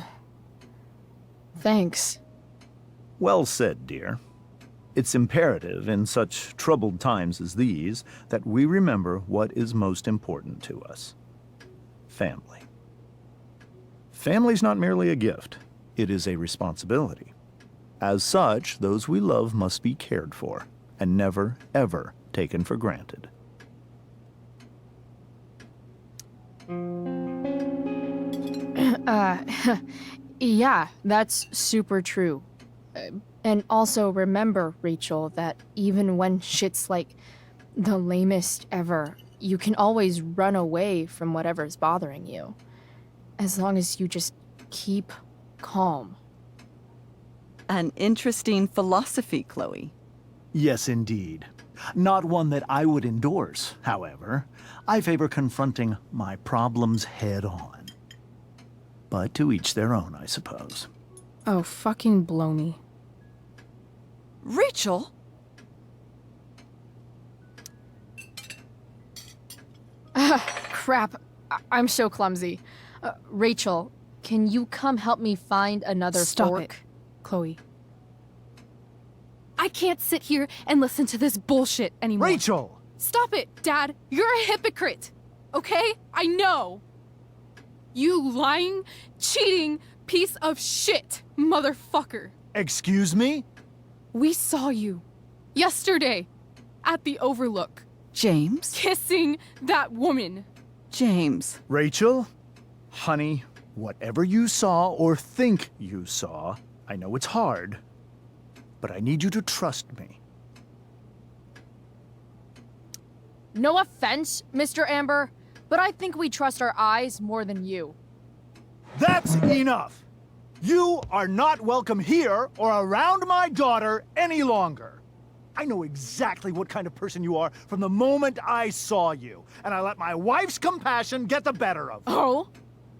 Thanks. Well said, dear. It's imperative in such troubled times as these that we remember what is most important to us. Family. Family's not merely a gift, it is a responsibility. As such, those we love must be cared for and never, ever taken for granted. Yeah, that's super true. And also remember, Rachel, that even when shit's like the lamest ever, you can always run away from whatever's bothering you. As long as you just keep calm. An interesting philosophy, Chloe. Yes, indeed. Not one that I would endorse, however. I favor confronting my problems head on. But to each their own, I suppose. Oh, fucking blow me. Rachel? Crap. I'm so clumsy. Rachel, can you come help me find another Stop fork? it, Chloe. I can't sit here and listen to this bullshit anymore. Rachel! Stop it, Dad! You're a hypocrite! okay? I know. You lying, cheating piece of shit, motherfucker. Excuse me? We saw you yesterday at the Overlook. James? Kissing that woman. James. Rachel, honey, whatever you saw or think you saw, I know it's hard, but I need you to trust me. No offense, Mr. Amber, but I think we trust our eyes more than you. That's enough! You are not welcome here or around my daughter any longer. I know exactly what kind of person you are from the moment I saw you, and I let my wife's compassion get the better of me. Oh?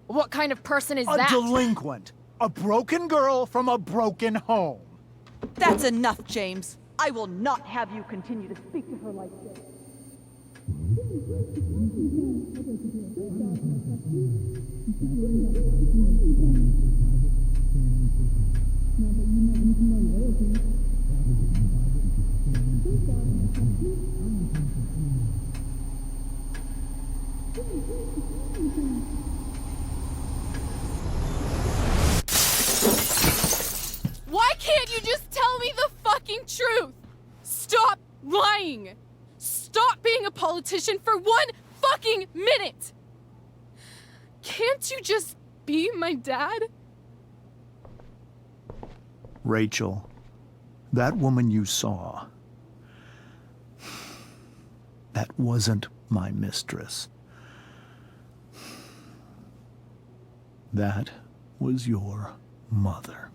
What kind of person is that? A delinquent. A broken girl from a broken home. That's enough, James. I will not have you continue to speak to her like this. Why can't you just tell me the fucking truth? Stop lying. Stop being a politician for 1 fucking minute. Can't you just be my dad? Rachel, that woman you saw, that wasn't my mistress. That was your mother.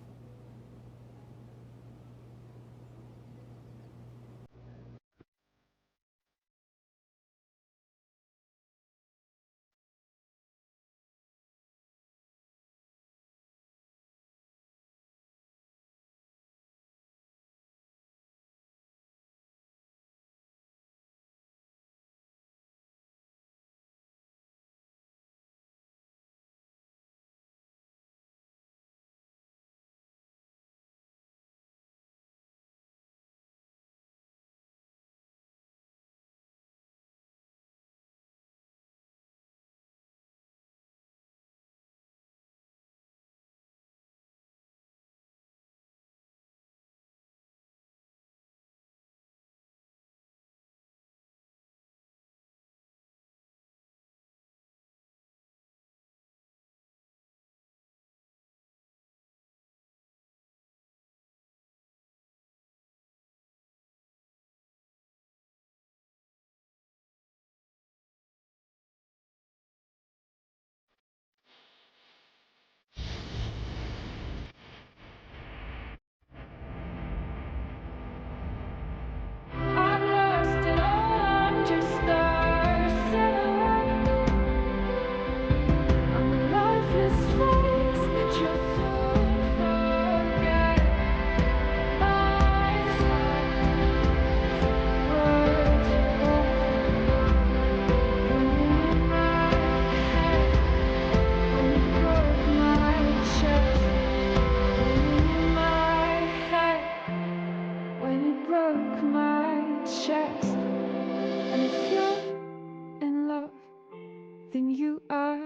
Then you are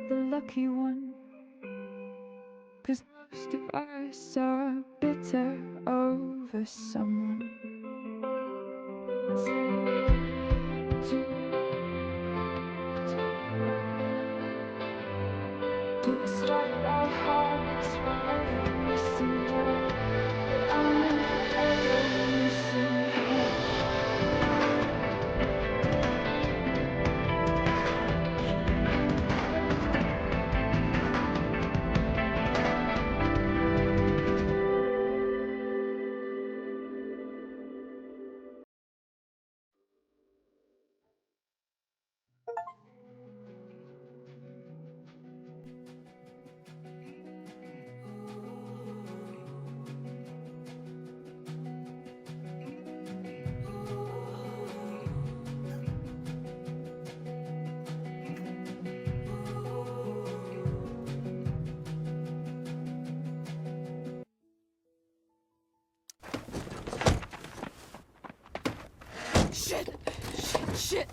the lucky one. 'Cause most of us are bitter over someone. To start our hearts from missing love, but I'm ever missing him. Shit!